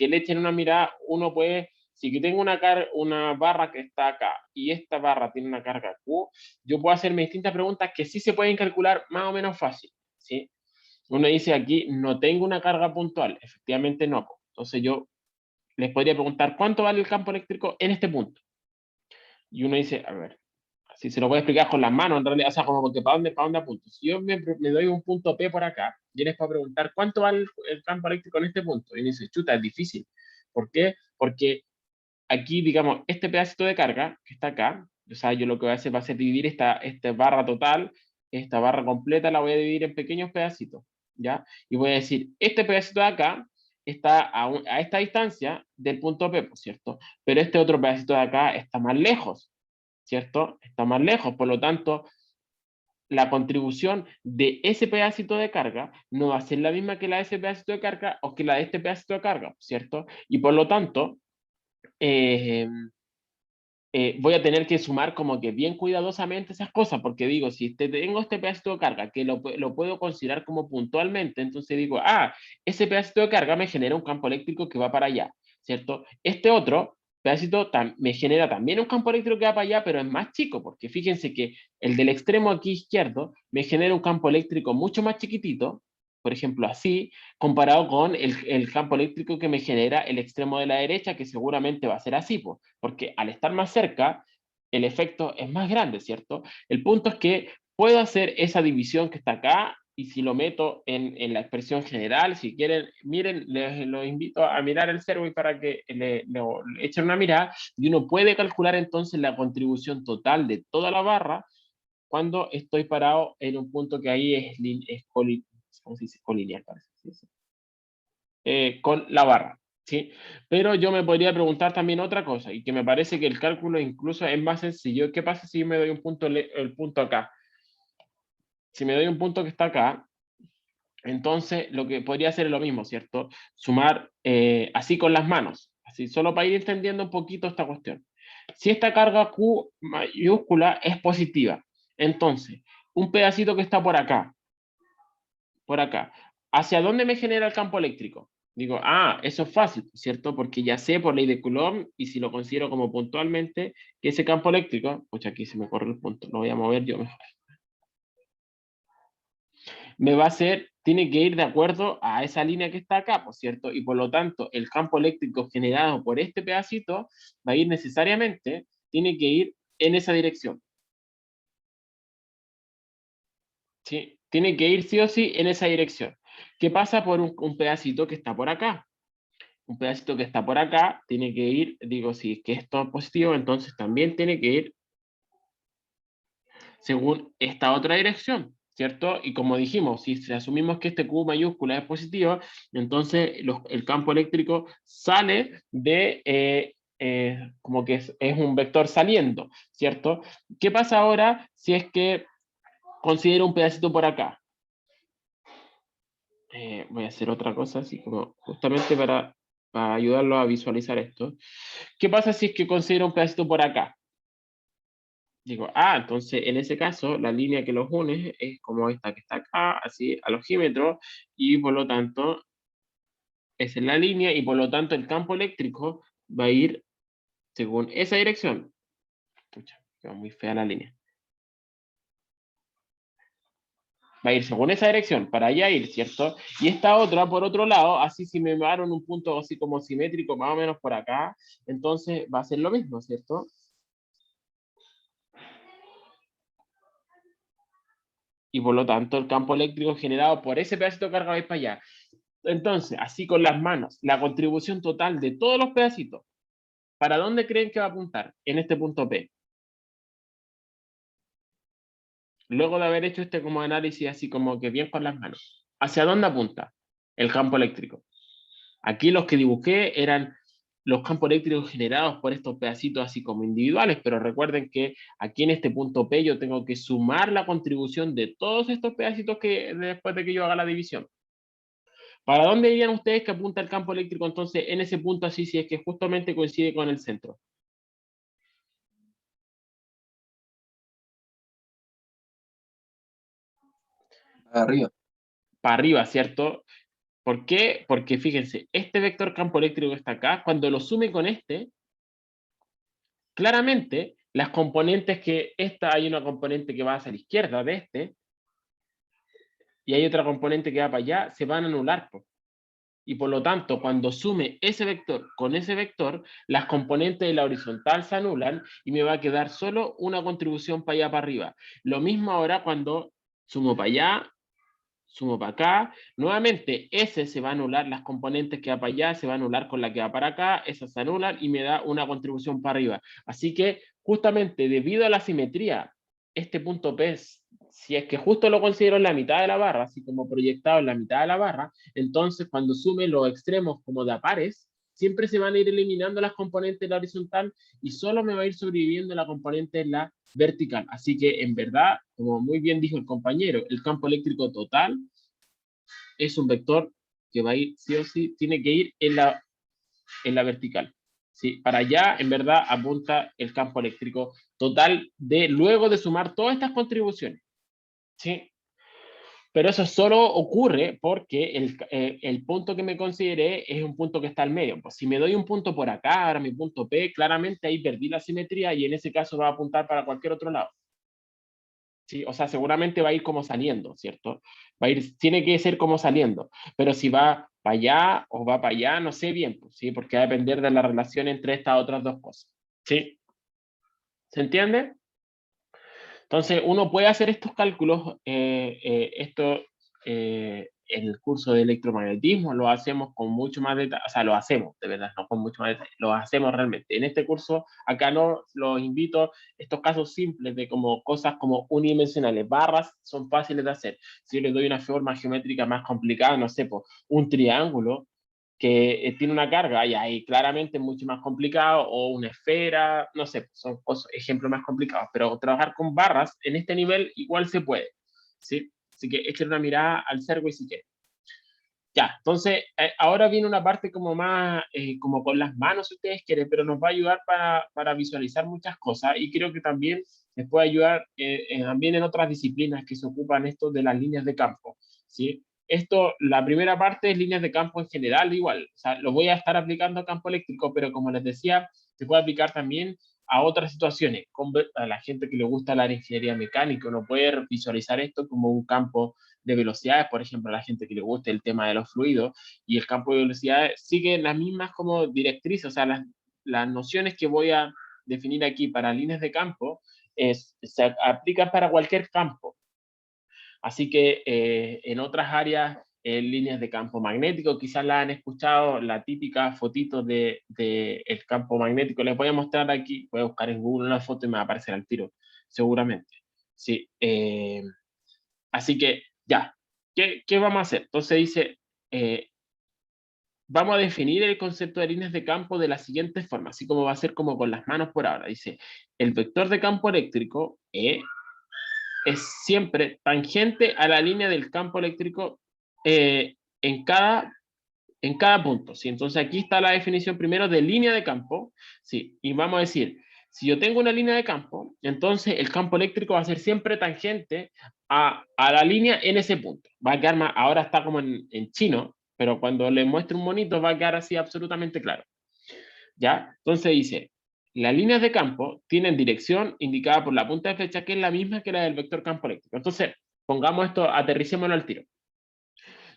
le echen una mirada. Uno puede, si yo tengo una barra que está acá y esta barra tiene una carga Q, yo puedo hacerme distintas preguntas que sí se pueden calcular más o menos fácil. ¿Sí? Uno dice aquí, no tengo una carga puntual. Efectivamente no. Entonces yo les podría preguntar, ¿cuánto vale el campo eléctrico en este punto? Y uno dice, a ver, si se lo voy a explicar con las manos, en realidad, o sea, como porque para dónde apunto? Si yo me doy un punto P por acá, y les puedo preguntar, ¿cuánto vale el campo eléctrico en este punto? Y uno dice, chuta, es difícil. ¿Por qué? Porque aquí, digamos, este pedacito de carga que está acá, o sea, yo lo que voy a hacer va a ser dividir esta barra total, esta barra completa la voy a dividir en pequeños pedacitos, ¿ya? Y voy a decir, este pedacito de acá está a esta distancia del punto P, por cierto, pero este otro pedacito de acá está más lejos, ¿cierto? Está más lejos, por lo tanto, la contribución de ese pedacito de carga no va a ser la misma que la de ese pedacito de carga o que la de este pedacito de carga, ¿cierto? Y por lo tanto, eh, voy a tener que sumar como que bien cuidadosamente esas cosas, porque digo, si tengo este pedacito de carga que lo puedo considerar como puntualmente, entonces digo, ese pedacito de carga me genera un campo eléctrico que va para allá, ¿cierto? Este otro pedacito me genera también un campo eléctrico que va para allá, pero es más chico, porque fíjense que el del extremo aquí izquierdo me genera un campo eléctrico mucho más chiquitito, por ejemplo, así, comparado con el campo eléctrico que me genera el extremo de la derecha, que seguramente va a ser así, porque al estar más cerca, el efecto es más grande, ¿cierto? El punto es que puedo hacer esa división que está acá y si lo meto en la expresión general, si quieren, miren, les los invito a mirar el Servi para que le echen una mirada, y uno puede calcular entonces la contribución total de toda la barra cuando estoy parado en un punto que ahí es ¿cómo se dice? Colineal, parece. ¿Sí? Con la barra, ¿sí? Pero yo me podría preguntar también otra cosa, y que me parece que el cálculo incluso es más sencillo. ¿Qué pasa si yo me doy un punto, el punto acá? Si me doy un punto que está acá, entonces lo que podría hacer es lo mismo, ¿cierto? Sumar así con las manos, así solo para ir entendiendo un poquito esta cuestión. Si esta carga Q mayúscula es positiva, entonces un pedacito que está por acá, ¿hacia dónde me genera el campo eléctrico? Digo, eso es fácil, ¿cierto? Porque ya sé por ley de Coulomb, y si lo considero como puntualmente, que ese campo eléctrico, pues aquí se me corre el punto, lo voy a mover yo mejor, me va a ser, tiene que ir de acuerdo a esa línea que está acá, ¿por cierto? Y por lo tanto, el campo eléctrico generado por este pedacito va a ir necesariamente, tiene que ir en esa dirección. ¿Sí? Tiene que ir sí o sí en esa dirección. ¿Qué pasa por un pedacito que está por acá? Un pedacito que está por acá tiene que ir, digo, si es que esto es positivo, entonces también tiene que ir según esta otra dirección, ¿cierto? Y como dijimos, si asumimos que este Q mayúscula es positivo, entonces el campo eléctrico sale de, como que es un vector saliendo, ¿cierto? ¿Qué pasa ahora si es que considero un pedacito por acá? Voy a hacer otra cosa, así como justamente para ayudarlo a visualizar esto. ¿Qué pasa si es que considero un pedacito por acá? Digo, entonces en ese caso la línea que los une es como esta que está acá, así al ojímetro, y por lo tanto esa es la línea, y por lo tanto el campo eléctrico va a ir según esa dirección. Pucha, quedó muy fea la línea. Va a ir según esa dirección, para allá ir, ¿cierto? Y esta otra, por otro lado, así si me daron un punto así como simétrico, más o menos por acá, entonces va a ser lo mismo, ¿cierto? Y por lo tanto el campo eléctrico generado por ese pedacito de carga va a ir para allá. Entonces, así con las manos, la contribución total de todos los pedacitos, ¿para dónde creen que va a apuntar? En este punto P. Luego de haber hecho este como análisis así como que bien con las manos, ¿hacia dónde apunta el campo eléctrico? Aquí los que dibujé eran los campos eléctricos generados por estos pedacitos así como individuales, pero recuerden que aquí en este punto P yo tengo que sumar la contribución de todos estos pedacitos que después de que yo haga la división. ¿Para dónde dirían ustedes que apunta el campo eléctrico entonces en ese punto así si es que justamente coincide con el centro? Arriba. Para arriba, ¿cierto? ¿Por qué? Porque fíjense, este vector campo eléctrico que está acá, cuando lo sume con este, claramente las componentes hay una componente que va hacia la izquierda de este, y hay otra componente que va para allá, se van a anular. Y por lo tanto, cuando sume ese vector con ese vector, las componentes de la horizontal se anulan y me va a quedar solo una contribución para allá para arriba. Lo mismo ahora cuando sumo para allá, sumo para acá, nuevamente ese se va a anular, las componentes que va para allá se va a anular con la que va para acá, esas se anulan y me da una contribución para arriba. Así que justamente debido a la simetría, este punto P, si es que justo lo considero en la mitad de la barra, así como proyectado en la mitad de la barra, entonces cuando sume los extremos como de a pares, siempre se van a ir eliminando las componentes de la horizontal y solo me va a ir sobreviviendo la componente en la vertical. Así que en verdad, como muy bien dijo el compañero, el campo eléctrico total es un vector que va a ir sí o sí, tiene que ir en la vertical. ¿Sí? Para allá, en verdad, apunta el campo eléctrico total luego de sumar todas estas contribuciones. ¿Sí? Pero eso solo ocurre porque el punto que me consideré es un punto que está al medio. Pues si me doy un punto por acá, ahora mi punto P, claramente ahí perdí la simetría y en ese caso va a apuntar para cualquier otro lado. ¿Sí? O sea, seguramente va a ir como saliendo, ¿cierto? Va a ir, tiene que ser como saliendo. Pero si va para allá o va para allá, no sé bien, pues, ¿sí? Porque va a depender de la relación entre estas otras dos cosas. ¿Sí? ¿Se entiende? Entonces, uno puede hacer estos cálculos, esto el curso de electromagnetismo, lo hacemos con mucho más detalle, o sea, lo hacemos, de verdad, no con mucho más detalle, lo hacemos realmente. En este curso, acá no los invito, estos casos simples de como cosas como unidimensionales, barras son fáciles de hacer. Si yo les doy una forma geométrica más complicada, no sé, pues, un triángulo, que tiene una carga y ahí claramente es mucho más complicado, o una esfera, no sé, son cosas, ejemplos más complicados, pero trabajar con barras en este nivel igual se puede, ¿sí? Así que echen una mirada al Segway si quieren. Ya, entonces ahora viene una parte como más, como con las manos si ustedes quieren, pero nos va a ayudar para visualizar muchas cosas y creo que también les puede ayudar también en otras disciplinas que se ocupan esto de las líneas de campo, ¿sí? Esto, la primera parte es líneas de campo en general, igual, o sea, lo voy a estar aplicando a campo eléctrico, pero como les decía, se puede aplicar también a otras situaciones, a la gente que le gusta la ingeniería mecánica, uno puede visualizar esto como un campo de velocidades, por ejemplo, a la gente que le guste el tema de los fluidos, y el campo de velocidades sigue las mismas como directrices, o sea, las nociones que voy a definir aquí para líneas de campo se aplican para cualquier campo. Así que en otras áreas, líneas de campo magnético, quizás la han escuchado, la típica fotito de el campo magnético. Les voy a mostrar aquí, voy a buscar en Google una foto y me va a aparecer al tiro, seguramente. Sí, así que ya, ¿qué vamos a hacer? Entonces dice, vamos a definir el concepto de líneas de campo de la siguiente forma, así como va a ser como con las manos por ahora. Dice, el vector de campo eléctrico es siempre tangente a la línea del campo eléctrico en cada punto, ¿sí? Entonces aquí está la definición primero de línea de campo, ¿sí? Y vamos a decir, si yo tengo una línea de campo, entonces el campo eléctrico va a ser siempre tangente a la línea en ese punto. Va a quedar más, ahora está como en chino, pero cuando le muestre un monito va a quedar así absolutamente claro. ¿Ya? Entonces dice, las líneas de campo tienen dirección indicada por la punta de flecha, que es la misma que la del vector campo eléctrico. Entonces, pongamos esto, aterricémoslo al tiro.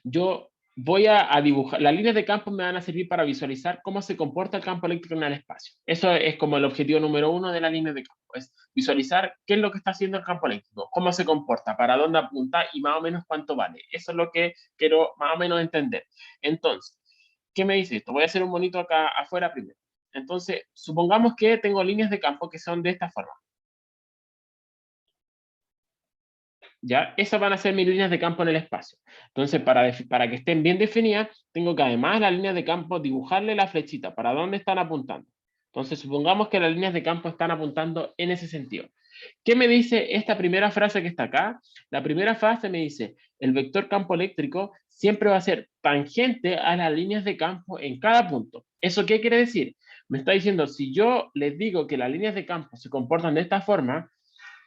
Yo voy a dibujar, las líneas de campo me van a servir para visualizar cómo se comporta el campo eléctrico en el espacio. Eso es como el objetivo número uno de las líneas de campo, es visualizar qué es lo que está haciendo el campo eléctrico, cómo se comporta, para dónde apunta y más o menos cuánto vale. Eso es lo que quiero más o menos entender. Entonces, ¿qué me dice esto? Voy a hacer un monito acá afuera primero. Entonces, supongamos que tengo líneas de campo que son de esta forma. ¿Ya? Esas van a ser mis líneas de campo en el espacio. Entonces, para que estén bien definidas, tengo que además las líneas de campo dibujarle la flechita, para dónde están apuntando. Entonces, supongamos que las líneas de campo están apuntando en ese sentido. ¿Qué me dice esta primera frase que está acá? La primera frase me dice, el vector campo eléctrico siempre va a ser tangente a las líneas de campo en cada punto. ¿Eso qué quiere decir? Me está diciendo, si yo les digo que las líneas de campo se comportan de esta forma,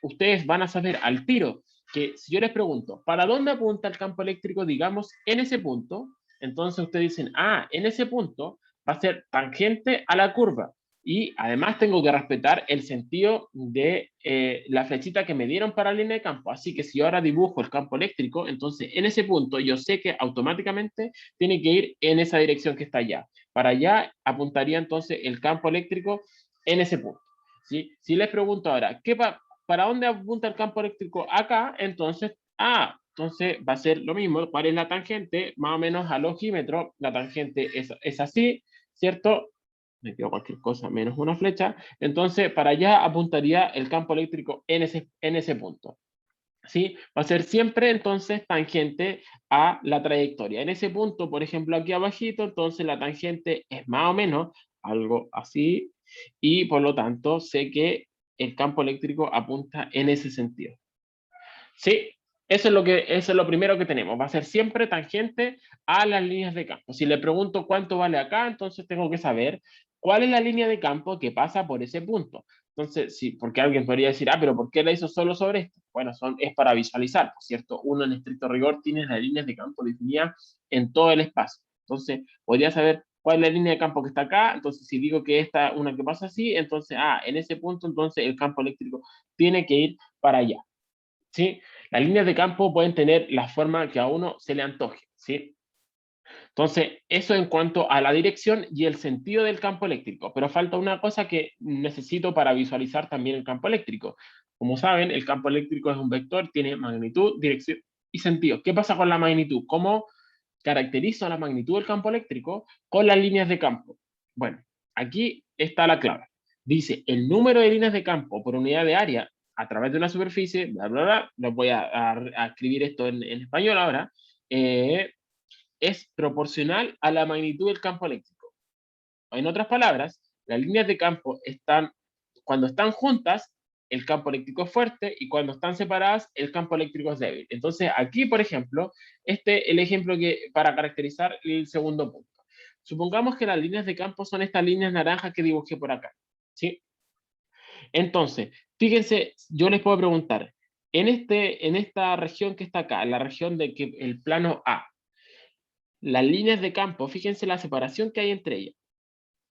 ustedes van a saber al tiro que si yo les pregunto, ¿para dónde apunta el campo eléctrico, digamos, en ese punto? Entonces ustedes dicen, en ese punto va a ser tangente a la curva. Y además tengo que respetar el sentido de la flechita que me dieron para la línea de campo. Así que si yo ahora dibujo el campo eléctrico, entonces en ese punto yo sé que automáticamente tiene que ir en esa dirección que está allá. Para allá apuntaría entonces el campo eléctrico en ese punto. ¿Sí? Si les pregunto ahora, ¿para dónde apunta el campo eléctrico? Acá, entonces, entonces va a ser lo mismo. ¿Cuál es la tangente? Más o menos al ojímetro, la tangente es así, ¿cierto? Me quedo cualquier cosa menos una flecha. Entonces, para allá apuntaría el campo eléctrico en ese punto. ¿Sí? Va a ser siempre entonces tangente a la trayectoria. En ese punto, por ejemplo, aquí abajito, entonces la tangente es más o menos algo así y por lo tanto sé que el campo eléctrico apunta en ese sentido. Sí, eso es lo primero que tenemos. Va a ser siempre tangente a las líneas de campo. Si le pregunto cuánto vale acá, entonces tengo que saber cuál es la línea de campo que pasa por ese punto. Entonces, sí, porque alguien podría decir, pero ¿por qué la hizo solo sobre esto? Bueno, es para visualizar, ¿cierto? Uno en estricto rigor tiene las líneas de campo definidas en todo el espacio. Entonces, podría saber cuál es la línea de campo que está acá. Entonces, si digo que esta una que pasa así, entonces, en ese punto, entonces el campo eléctrico tiene que ir para allá. ¿Sí? Las líneas de campo pueden tener la forma que a uno se le antoje, ¿sí? Entonces, eso en cuanto a la dirección y el sentido del campo eléctrico. Pero falta una cosa que necesito para visualizar también el campo eléctrico. Como saben, el campo eléctrico es un vector, tiene magnitud, dirección y sentido. ¿Qué pasa con la magnitud? ¿Cómo caracterizo la magnitud del campo eléctrico con las líneas de campo? Bueno, aquí está la clave. Dice, el número de líneas de campo por unidad de área a través de una superficie, bla, bla, bla, les voy a escribir esto en español ahora, es proporcional a la magnitud del campo eléctrico. En otras palabras, las líneas de campo cuando están juntas, el campo eléctrico es fuerte, y cuando están separadas, el campo eléctrico es débil. Entonces, aquí, por ejemplo, el ejemplo para caracterizar el segundo punto. Supongamos que las líneas de campo son estas líneas naranjas que dibujé por acá, ¿sí? Entonces, fíjense, yo les puedo preguntar, en esta región que está acá, en la región de que el plano A, las líneas de campo, fíjense la separación que hay entre ellas,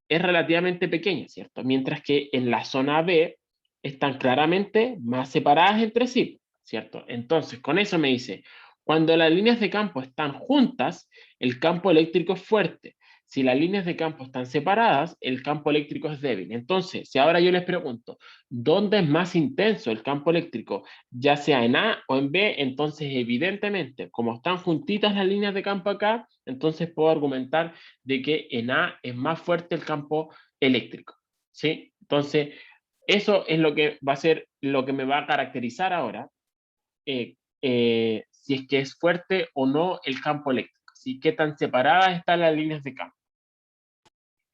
es relativamente pequeña, ¿cierto? Mientras que en la zona B están claramente más separadas entre sí, ¿cierto? Entonces, con eso me dice, cuando las líneas de campo están juntas, el campo eléctrico es fuerte. Si las líneas de campo están separadas, el campo eléctrico es débil. Entonces, si ahora yo les pregunto, ¿dónde es más intenso el campo eléctrico? Ya sea en A o en B, entonces evidentemente, como están juntitas las líneas de campo acá, entonces puedo argumentar de que en A es más fuerte el campo eléctrico, ¿sí? Entonces, eso es lo que va a ser lo que me va a caracterizar ahora, si es que es fuerte o no el campo eléctrico, ¿sí? Qué tan separadas están las líneas de campo,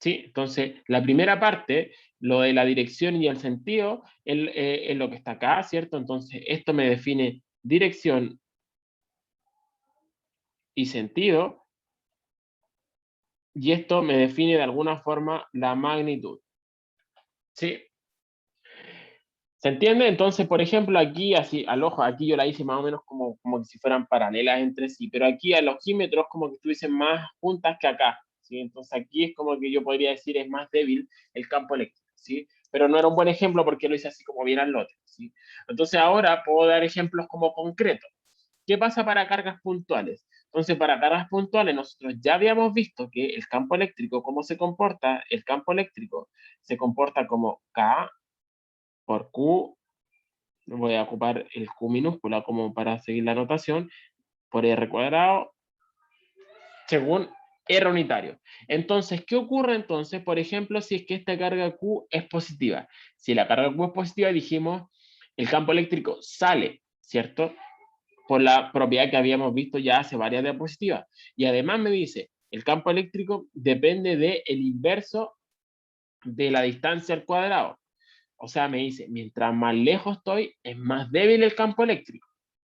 ¿sí? Entonces, la primera parte, lo de la dirección y el sentido, es lo que está acá, ¿cierto? Entonces, esto me define dirección y sentido, y esto me define de alguna forma la magnitud, ¿sí? ¿Se entiende? Entonces, por ejemplo, aquí, así, al ojo, aquí yo la hice más o menos como que si fueran paralelas entre sí, pero aquí al ojímetro es como que estuviesen más juntas que acá, ¿sí? Entonces aquí es como que yo podría decir es más débil el campo eléctrico, ¿sí? Pero no era un buen ejemplo porque lo hice así como bien al lote, ¿sí? Entonces ahora puedo dar ejemplos como concretos. ¿Qué pasa para cargas puntuales? Entonces, para cargas puntuales, nosotros ya habíamos visto que el campo eléctrico, ¿cómo se comporta? El campo eléctrico se comporta como K por Q, voy a ocupar el Q minúscula como para seguir la notación, por R cuadrado, según R unitario. Entonces, ¿qué ocurre entonces? Por ejemplo, si es que esta carga Q es positiva. Si la carga Q es positiva, dijimos, el campo eléctrico sale, ¿cierto? Por la propiedad que habíamos visto ya hace varias diapositivas. Y además me dice, el campo eléctrico depende del inverso de la distancia al cuadrado. O sea, me dice, mientras más lejos estoy, es más débil el campo eléctrico.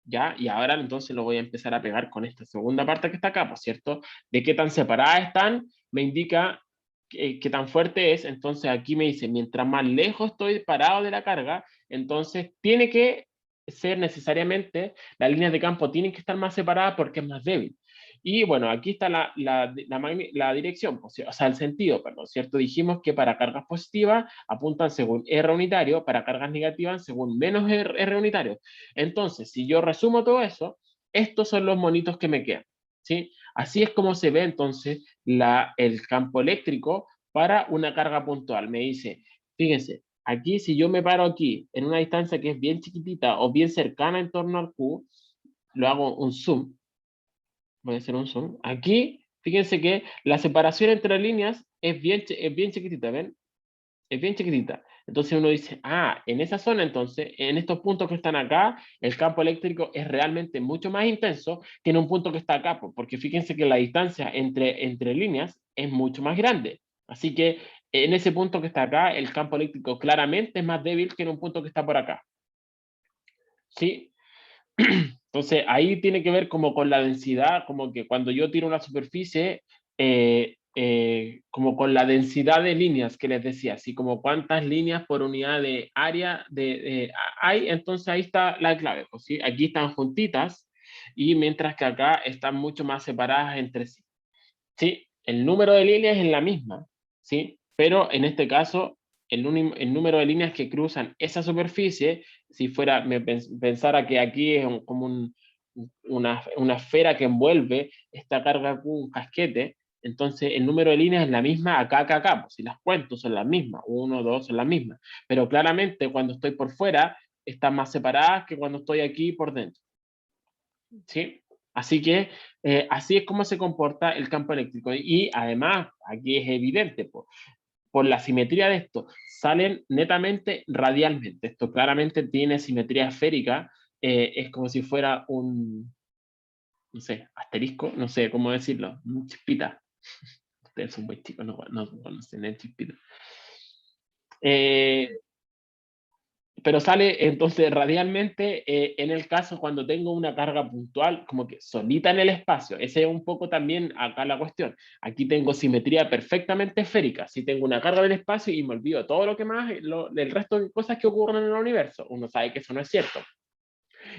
¿Ya? Y ahora entonces lo voy a empezar a pegar con esta segunda parte que está acá, por cierto, de qué tan separadas están, me indica qué tan fuerte es. Entonces aquí me dice, mientras más lejos estoy parado de la carga, entonces tiene que ser necesariamente, las líneas de campo tienen que estar más separadas porque es más débil. Y bueno, aquí está la dirección, o sea, el sentido, perdón, ¿cierto? Dijimos que para cargas positivas apuntan según R unitario, para cargas negativas según menos R unitario. Entonces, si yo resumo todo eso, estos son los monitos que me quedan, ¿sí? Así es como se ve entonces el campo eléctrico para una carga puntual. Me dice, fíjense, aquí si yo me paro aquí en una distancia que es bien chiquitita o bien cercana en torno al Q, lo hago un zoom, voy a hacer un zoom. Aquí, fíjense que la separación entre líneas es bien chiquitita, ¿ven? Es bien chiquitita. Entonces uno dice, ah, en esa zona entonces, en estos puntos que están acá, el campo eléctrico es realmente mucho más intenso que en un punto que está acá, porque fíjense que la distancia entre líneas es mucho más grande. Así que en ese punto que está acá, el campo eléctrico claramente es más débil que en un punto que está por acá. ¿Sí? Entonces ahí tiene que ver como con la densidad, como que cuando yo tiro una superficie, como con la densidad de líneas que les decía, así como cuántas líneas por unidad de área hay, entonces ahí está la clave, pues, ¿sí? Aquí están juntitas y mientras que acá están mucho más separadas entre sí. ¿Sí? El número de líneas es la misma, ¿sí? Pero en este caso, el número de líneas que cruzan esa superficie, si fuera, pensara que aquí es una esfera que envuelve esta carga con un casquete, entonces el número de líneas es la misma acá que acá, pues si las cuento son las mismas, uno, dos son las mismas, pero claramente cuando estoy por fuera están más separadas que cuando estoy aquí por dentro. ¿sí? Así que así es como se comporta el campo eléctrico. Y además, aquí es evidente, por la simetría de esto, salen netamente radialmente. Esto claramente tiene simetría esférica, es como si fuera un, no sé, asterisco, no sé cómo decirlo, un chispita. Ustedes son muy chicos, no conocen el chispita. Eh, pero sale entonces radialmente en el caso cuando tengo una carga puntual, como que solita en el espacio. Ese es un poco también acá la cuestión. Aquí tengo simetría perfectamente esférica. Si tengo una carga del espacio y me olvido todo lo que más, el resto de cosas que ocurren en el universo, uno sabe que eso no es cierto.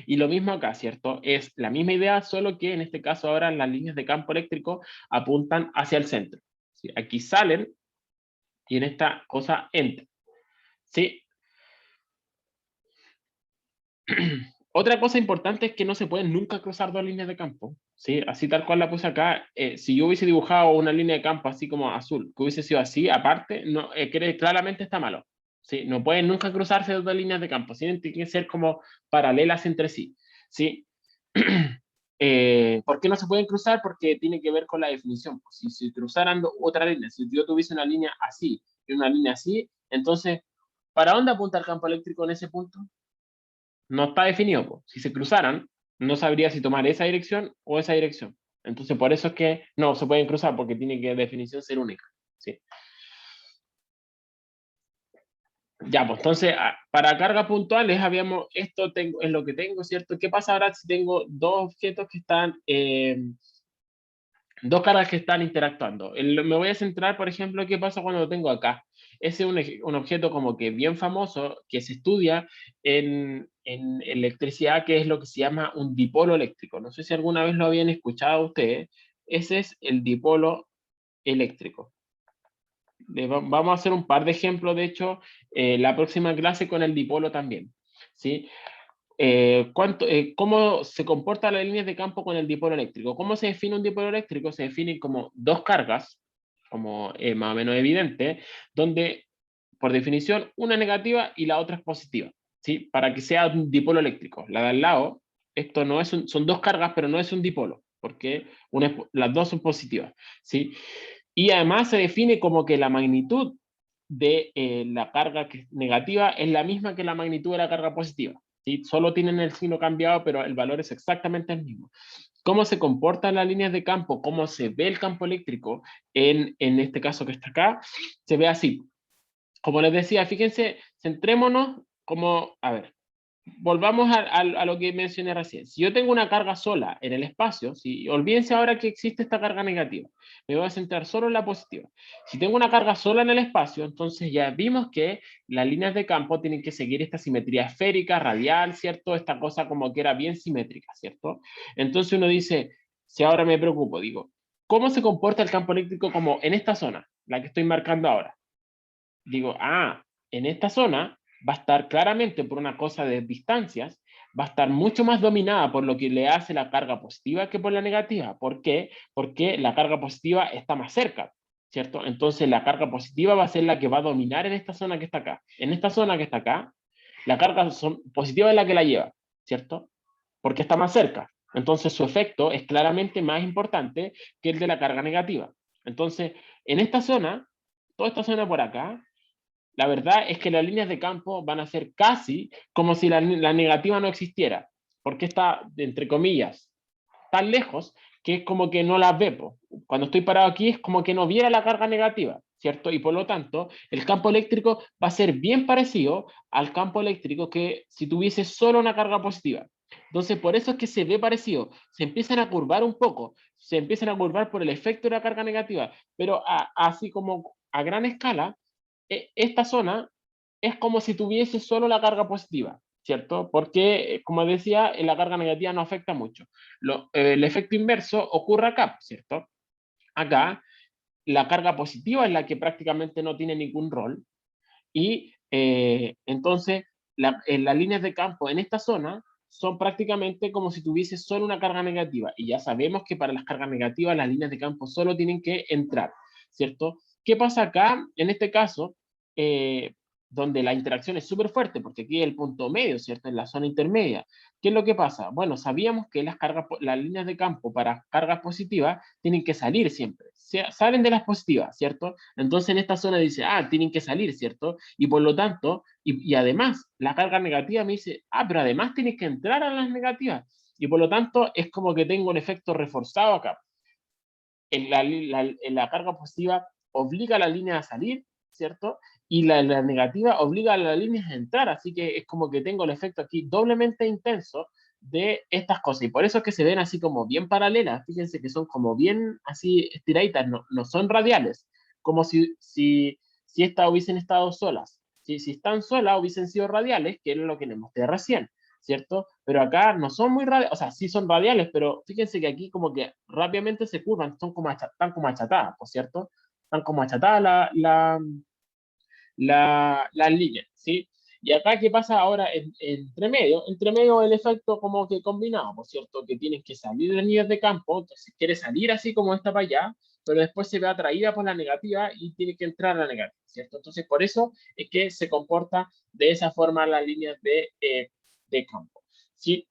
Y lo mismo acá, ¿cierto? Es la misma idea, solo que en este caso ahora las líneas de campo eléctrico apuntan hacia el centro. ¿Sí? Aquí salen y en esta cosa entran. ¿Sí? Otra cosa importante es que no se pueden nunca cruzar dos líneas de campo, ¿sí? Así tal cual la puse acá, si yo hubiese dibujado una línea de campo así como azul, que hubiese sido así, aparte, no, claramente está malo, ¿sí? No pueden nunca cruzarse dos líneas de campo, ¿sí? Tienen que ser como paralelas entre sí, ¿sí? ¿Por qué no se pueden cruzar? Porque tiene que ver con la definición. Pues si cruzaran otra línea, si yo tuviese una línea así y una línea así, entonces, ¿para dónde apunta el campo eléctrico en ese punto? No está definido, po. Si se cruzaran, no sabría si tomar esa dirección o esa dirección. Entonces, por eso es que no se pueden cruzar, porque tiene que, definición, ser única. ¿Sí? Ya, pues entonces, para cargas puntuales, habíamos, esto tengo, es lo que tengo, ¿cierto? ¿Qué pasa ahora si tengo dos objetos que están, dos cargas que están interactuando? Me voy a centrar, por ejemplo, qué pasa cuando lo tengo acá. Ese es un objeto como que bien famoso, que se estudia en electricidad, que es lo que se llama un dipolo eléctrico. No sé si alguna vez lo habían escuchado ustedes. Ese es el dipolo eléctrico. Vamos a hacer un par de ejemplos, de hecho, la próxima clase con el dipolo también. ¿Sí? ¿Cómo se comportan las líneas de campo con el dipolo eléctrico? ¿Cómo se define un dipolo eléctrico? Se define como dos cargas, como más o menos evidente, donde por definición una es negativa y la otra es positiva, ¿sí? Para que sea un dipolo eléctrico. La de al lado, esto no es son dos cargas, pero no es un dipolo, porque las dos son positivas, ¿sí? Y además se define como que la magnitud de la carga que es negativa es la misma que la magnitud de la carga positiva. ¿Sí? Solo tienen el signo cambiado, pero el valor es exactamente el mismo. ¿Cómo se comportan las líneas de campo? ¿Cómo se ve el campo eléctrico en este caso que está acá? Se ve así. Como les decía, fíjense, centrémonos como, a ver, volvamos a lo que mencioné recién. Si yo tengo una carga sola en el espacio, si, olvídense ahora que existe esta carga negativa, me voy a centrar solo en la positiva. Si tengo una carga sola en el espacio, entonces ya vimos que las líneas de campo tienen que seguir esta simetría esférica, radial, ¿cierto? Esta cosa como que era bien simétrica, ¿cierto? Entonces uno dice, si ahora me preocupo, digo, ¿cómo se comporta el campo eléctrico como en esta zona, la que estoy marcando ahora? Digo, en esta zona va a estar claramente por una cosa de distancias, va a estar mucho más dominada por lo que le hace la carga positiva que por la negativa. ¿Por qué? Porque la carga positiva está más cerca, ¿cierto? Entonces la carga positiva va a ser la que va a dominar en esta zona que está acá. En esta zona que está acá, la carga positiva es la que la lleva, ¿cierto? Porque está más cerca. Entonces su efecto es claramente más importante que el de la carga negativa. Entonces, en esta zona, toda esta zona por acá, la verdad es que las líneas de campo van a ser casi como si la negativa no existiera, porque está, entre comillas, tan lejos que es como que no las ve. Cuando estoy parado aquí es como que no viera la carga negativa, ¿cierto? Y por lo tanto, el campo eléctrico va a ser bien parecido al campo eléctrico que si tuviese solo una carga positiva. Entonces, por eso es que se ve parecido. Se empiezan a curvar un poco, se empiezan a curvar por el efecto de la carga negativa, pero así como a gran escala, esta zona es como si tuviese solo la carga positiva, ¿cierto? Porque, como decía, la carga negativa no afecta mucho. El efecto inverso ocurre acá, ¿cierto? Acá la carga positiva es la que prácticamente no tiene ningún rol y entonces las líneas de campo en esta zona son prácticamente como si tuviese solo una carga negativa y ya sabemos que para las cargas negativas las líneas de campo solo tienen que entrar, ¿cierto? ¿Qué pasa acá? En este caso, donde la interacción es súper fuerte, porque aquí es el punto medio, ¿cierto? En la zona intermedia. ¿Qué es lo que pasa? Bueno, sabíamos que las líneas de campo para cargas positivas tienen que salir siempre. Salen de las positivas, ¿cierto? Entonces en esta zona dice, tienen que salir, ¿cierto? Y por lo tanto, y además, la carga negativa me dice, pero además tienes que entrar a las negativas. Y por lo tanto, es como que tengo un efecto reforzado acá. En la carga positiva obliga a la línea a salir, ¿cierto? Y la negativa obliga a las líneas a entrar, así que es como que tengo el efecto aquí doblemente intenso de estas cosas, y por eso es que se ven así como bien paralelas, fíjense que son como bien así estiraditas, no son radiales, como si estas hubiesen estado solas. Si están solas hubiesen sido radiales, que es lo que les mostré recién, ¿cierto? Pero acá no son muy radiales, o sea, sí son radiales, pero fíjense que aquí como que rápidamente se curvan, están como achatadas, ¿por cierto? Están como achatadas las líneas, ¿sí? Y acá, ¿qué pasa ahora entre medio? Entre medio el efecto como que combinado, ¿por cierto? Que tienes que salir de las líneas de campo, entonces quiere salir así como esta para allá, pero después se ve atraída por la negativa y tiene que entrar a la negativa, ¿cierto? Entonces, por eso es que se comporta de esa forma las líneas de campo, ¿sí?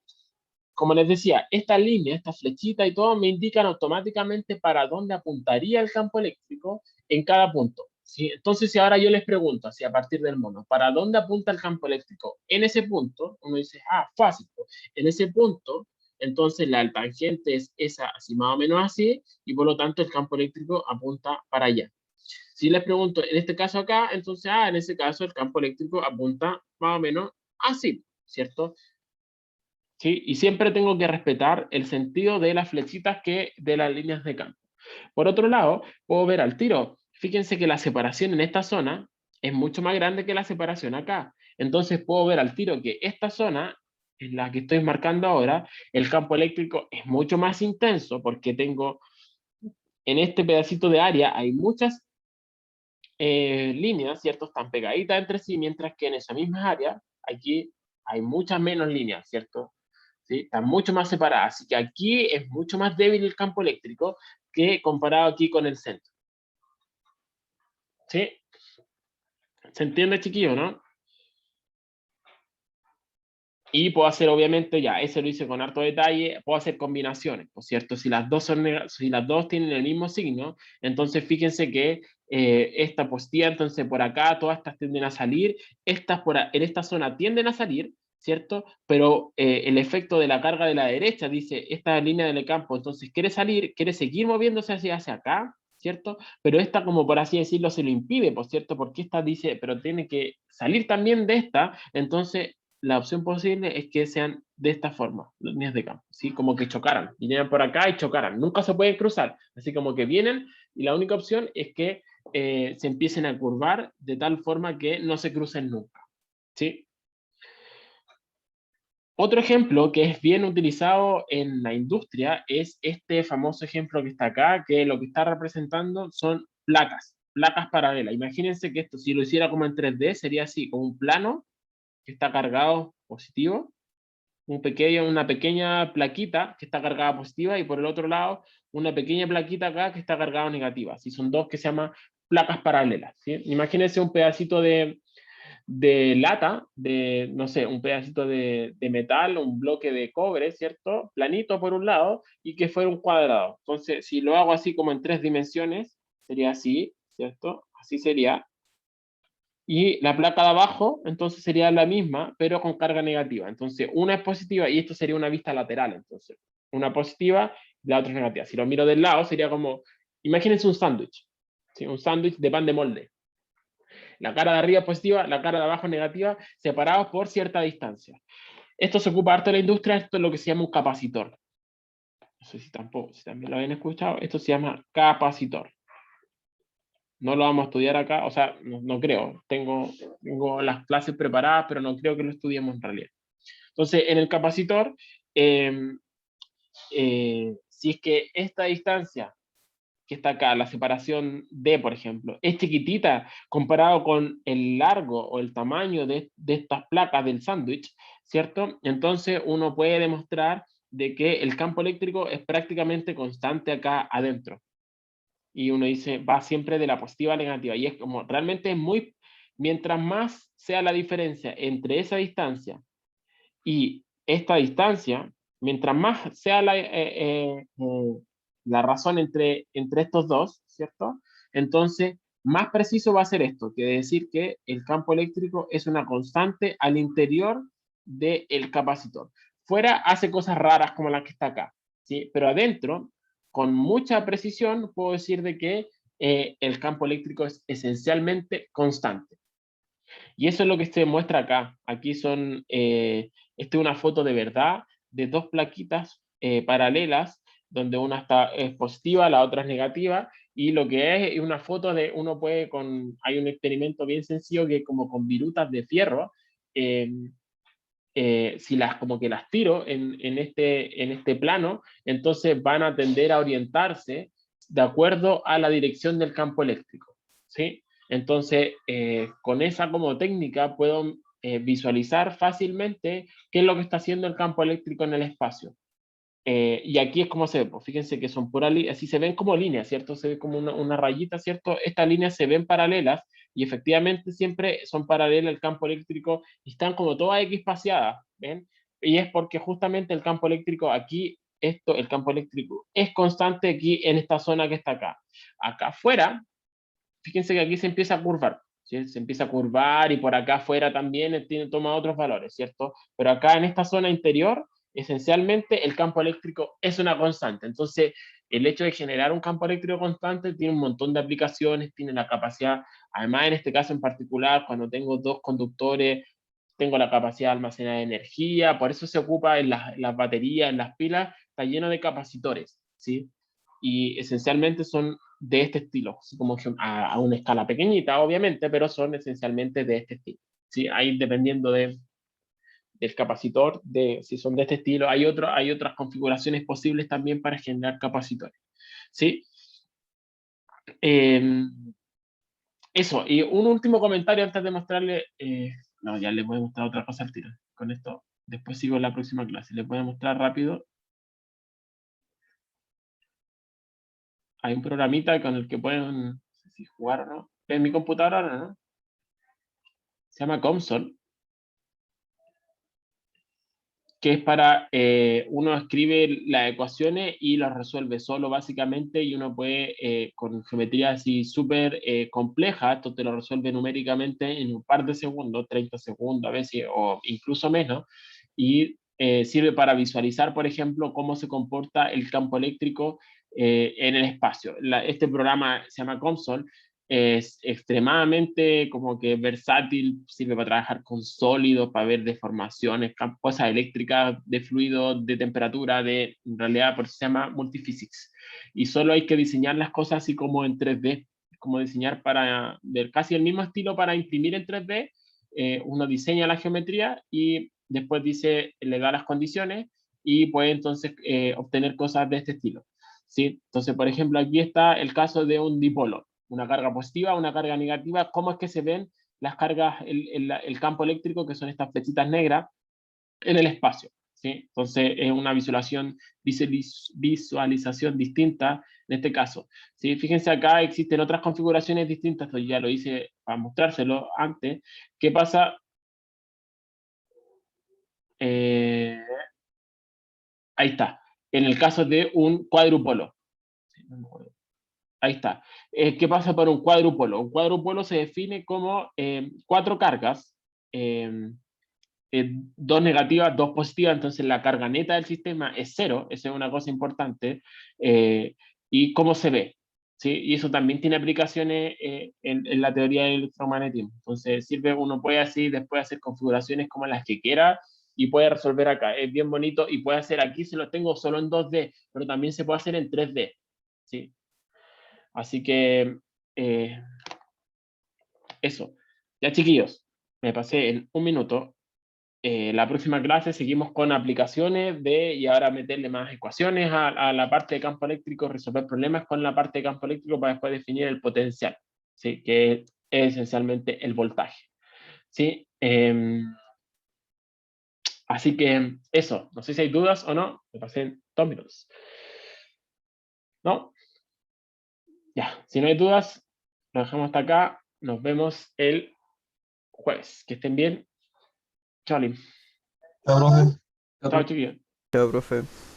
Como les decía, esta línea, esta flechita y todo me indican automáticamente para dónde apuntaría el campo eléctrico en cada punto, ¿sí? Entonces, si ahora yo les pregunto, así a partir del mono, ¿para dónde apunta el campo eléctrico? En ese punto, uno dice, fácil, pues. En ese punto, entonces la tangente es esa, así más o menos así, y por lo tanto el campo eléctrico apunta para allá. Si les pregunto, en este caso acá, entonces, en ese caso el campo eléctrico apunta más o menos así, ¿cierto? ¿Sí? Y siempre tengo que respetar el sentido de las flechitas que de las líneas de campo. Por otro lado, puedo ver al tiro. Fíjense que la separación en esta zona es mucho más grande que la separación acá. Entonces puedo ver al tiro que esta zona, en la que estoy marcando ahora, el campo eléctrico es mucho más intenso porque tengo en este pedacito de área hay muchas líneas, ¿cierto? Están pegaditas entre sí, mientras que en esa misma área, aquí hay muchas menos líneas, ¿cierto? ¿Sí? Están mucho más separadas. Así que aquí es mucho más débil el campo eléctrico que comparado aquí con el centro. ¿Sí? ¿Se entiende, chiquillo, no? Y puedo hacer, obviamente, ya, ese lo hice con harto detalle, puedo hacer combinaciones, ¿por cierto? Si las dos tienen el mismo signo, entonces fíjense que esta positiva, entonces por acá, todas estas tienden a salir, en esta zona tienden a salir, ¿cierto? Pero el efecto de la carga de la derecha dice, esta línea del campo, entonces quiere salir, quiere seguir moviéndose hacia acá, ¿cierto? Pero esta, como por así decirlo, se lo impide, ¿por cierto? Porque esta dice, pero tiene que salir también de esta, entonces la opción posible es que sean de esta forma, las líneas de campo, ¿sí? Como que chocaran, vinieran por acá y chocaran, nunca se pueden cruzar, así como que vienen y la única opción es que se empiecen a curvar de tal forma que no se crucen nunca, ¿sí? Otro ejemplo que es bien utilizado en la industria es este famoso ejemplo que está acá, que lo que está representando son placas paralelas. Imagínense que esto, si lo hiciera como en 3D, sería así, como un plano que está cargado positivo, una pequeña plaquita que está cargada positiva y por el otro lado una pequeña plaquita acá que está cargada negativa. Si son dos que se llaman placas paralelas. ¿Sí? Imagínense un pedacito de lata, no sé, un pedacito de metal, un bloque de cobre, ¿cierto? Planito por un lado y que fuera un cuadrado. Entonces, si lo hago así como en 3 dimensiones, sería así, ¿cierto? Así sería. Y la placa de abajo, entonces sería la misma, pero con carga negativa. Entonces, una es positiva y esto sería una vista lateral. Entonces, una positiva y la otra es negativa. Si lo miro del lado, sería como, imagínense un sándwich, ¿sí? Un sándwich de pan de molde. La cara de arriba es positiva, la cara de abajo es negativa, separados por cierta distancia. Esto se ocupa harto de la industria, esto es lo que se llama un capacitor. No sé si también lo habían escuchado, esto se llama capacitor. No lo vamos a estudiar acá, o sea, no creo. Tengo las clases preparadas, pero no creo que lo estudiemos en realidad. Entonces, en el capacitor, eh, si es que esta distancia que está acá, la separación D, por ejemplo, es chiquitita comparado con el largo o el tamaño de estas placas del sándwich, ¿cierto? Entonces, uno puede demostrar de que el campo eléctrico es prácticamente constante acá adentro y uno dice, va siempre de la positiva a la negativa. Y es como, realmente es muy, mientras más sea la diferencia entre esa distancia y esta distancia, mientras más sea la razón entre estos dos, ¿cierto? Entonces, más preciso va a ser esto, que decir que el campo eléctrico es una constante al interior del capacitor. Fuera hace cosas raras como la que está acá, ¿sí? Pero adentro, con mucha precisión, puedo decir de que el campo eléctrico es esencialmente constante. Y eso es lo que se muestra acá. Aquí son, esta es una foto de verdad de dos plaquitas paralelas, donde una es positiva, la otra es negativa, y lo que es una foto de, uno puede hay un experimento bien sencillo que como con virutas de fierro, eh, si las como que las tiro en este plano, entonces van a tender a orientarse de acuerdo a la dirección del campo eléctrico, ¿sí? Entonces, con esa como técnica puedo visualizar fácilmente qué es lo que está haciendo el campo eléctrico en el espacio. Y aquí es como se ve, pues fíjense que son puras líneas, así se ven como líneas, ¿cierto? Se ve como una rayita, ¿cierto? Estas líneas se ven paralelas y efectivamente siempre son paralelas al campo eléctrico y están como todas equispaciadas, ¿ven? Y es porque justamente el campo eléctrico aquí, el campo eléctrico es constante aquí en esta zona que está acá. Acá afuera, fíjense que aquí se empieza a curvar, ¿sí? Se empieza a curvar y por acá afuera también toma otros valores, ¿cierto? Pero acá en esta zona interior, esencialmente el campo eléctrico es una constante. Entonces, el hecho de generar un campo eléctrico constante tiene un montón de aplicaciones, tiene la capacidad, además en este caso en particular, cuando tengo dos conductores, tengo la capacidad de almacenar energía, por eso se ocupa en las baterías, en las pilas, está lleno de capacitores, ¿sí? Y esencialmente son de este estilo, así como a una escala pequeñita, obviamente, pero son esencialmente de este estilo. ¿Sí? Ahí dependiendo del capacitor, de si son de este estilo, hay otras configuraciones posibles también para generar capacitores. ¿Sí? Eh, eso, y un último comentario antes de mostrarle, no, ya les voy a mostrar otra cosa al tiro. Con esto, después sigo en la próxima clase. Les voy a mostrar rápido. Hay un programita con el que pueden, no sé si jugar o no. En mi computadora ahora, ¿no? Se llama Comsol, que es para, uno escribe las ecuaciones y las resuelve solo básicamente y uno puede, con geometría así súper compleja, esto te lo resuelve numéricamente en un par de segundos, 30 segundos a veces, o incluso menos, y sirve para visualizar, por ejemplo, cómo se comporta el campo eléctrico en el espacio. Este programa se llama COMSOL, es extremadamente como que versátil, sirve para trabajar con sólidos, para ver deformaciones, cosas eléctricas, de fluido, de temperatura, en realidad por eso se llama multiphysics. Y solo hay que diseñar las cosas así como en 3D, como diseñar para, ver casi el mismo estilo para imprimir en 3D, uno diseña la geometría y después dice, le da las condiciones y puede entonces obtener cosas de este estilo. ¿Sí? Entonces, por ejemplo, aquí está el caso de un dipolo, una carga positiva, una carga negativa, cómo es que se ven las cargas, el campo eléctrico, que son estas flechitas negras, en el espacio. ¿Sí? Entonces es una visualización distinta en este caso. ¿Sí? Fíjense acá, existen otras configuraciones distintas, esto ya lo hice para mostrárselo antes. ¿Qué pasa? Ahí está. En el caso de un cuadrupolo. Ahí está. ¿Qué pasa por un cuadrupolo? Un cuadrupolo se define como cuatro cargas, eh, dos negativas, dos positivas, entonces la carga neta del sistema es cero, esa es una cosa importante, y cómo se ve. ¿Sí? Y eso también tiene aplicaciones en la teoría del electromagnetismo. Entonces sirve, uno puede así después hacer configuraciones como las que quiera y puede resolver acá. Es bien bonito y puede hacer aquí, se lo tengo solo en 2D, pero también se puede hacer en 3D. ¿Sí? Así que eh, eso. Ya chiquillos, me pasé en un minuto. La próxima clase seguimos con aplicaciones y ahora meterle más ecuaciones a la parte de campo eléctrico, resolver problemas con la parte de campo eléctrico para después definir el potencial, ¿sí? Que es esencialmente el voltaje. ¿Sí? Así que eso, no sé si hay dudas o no, me pasé en 2 minutos. ¿No? Ya, si no hay dudas, lo dejamos hasta acá, nos vemos el jueves. Que estén bien. Chao, Lim. Chao, profe. Chao, chiquillos. Chao, profe.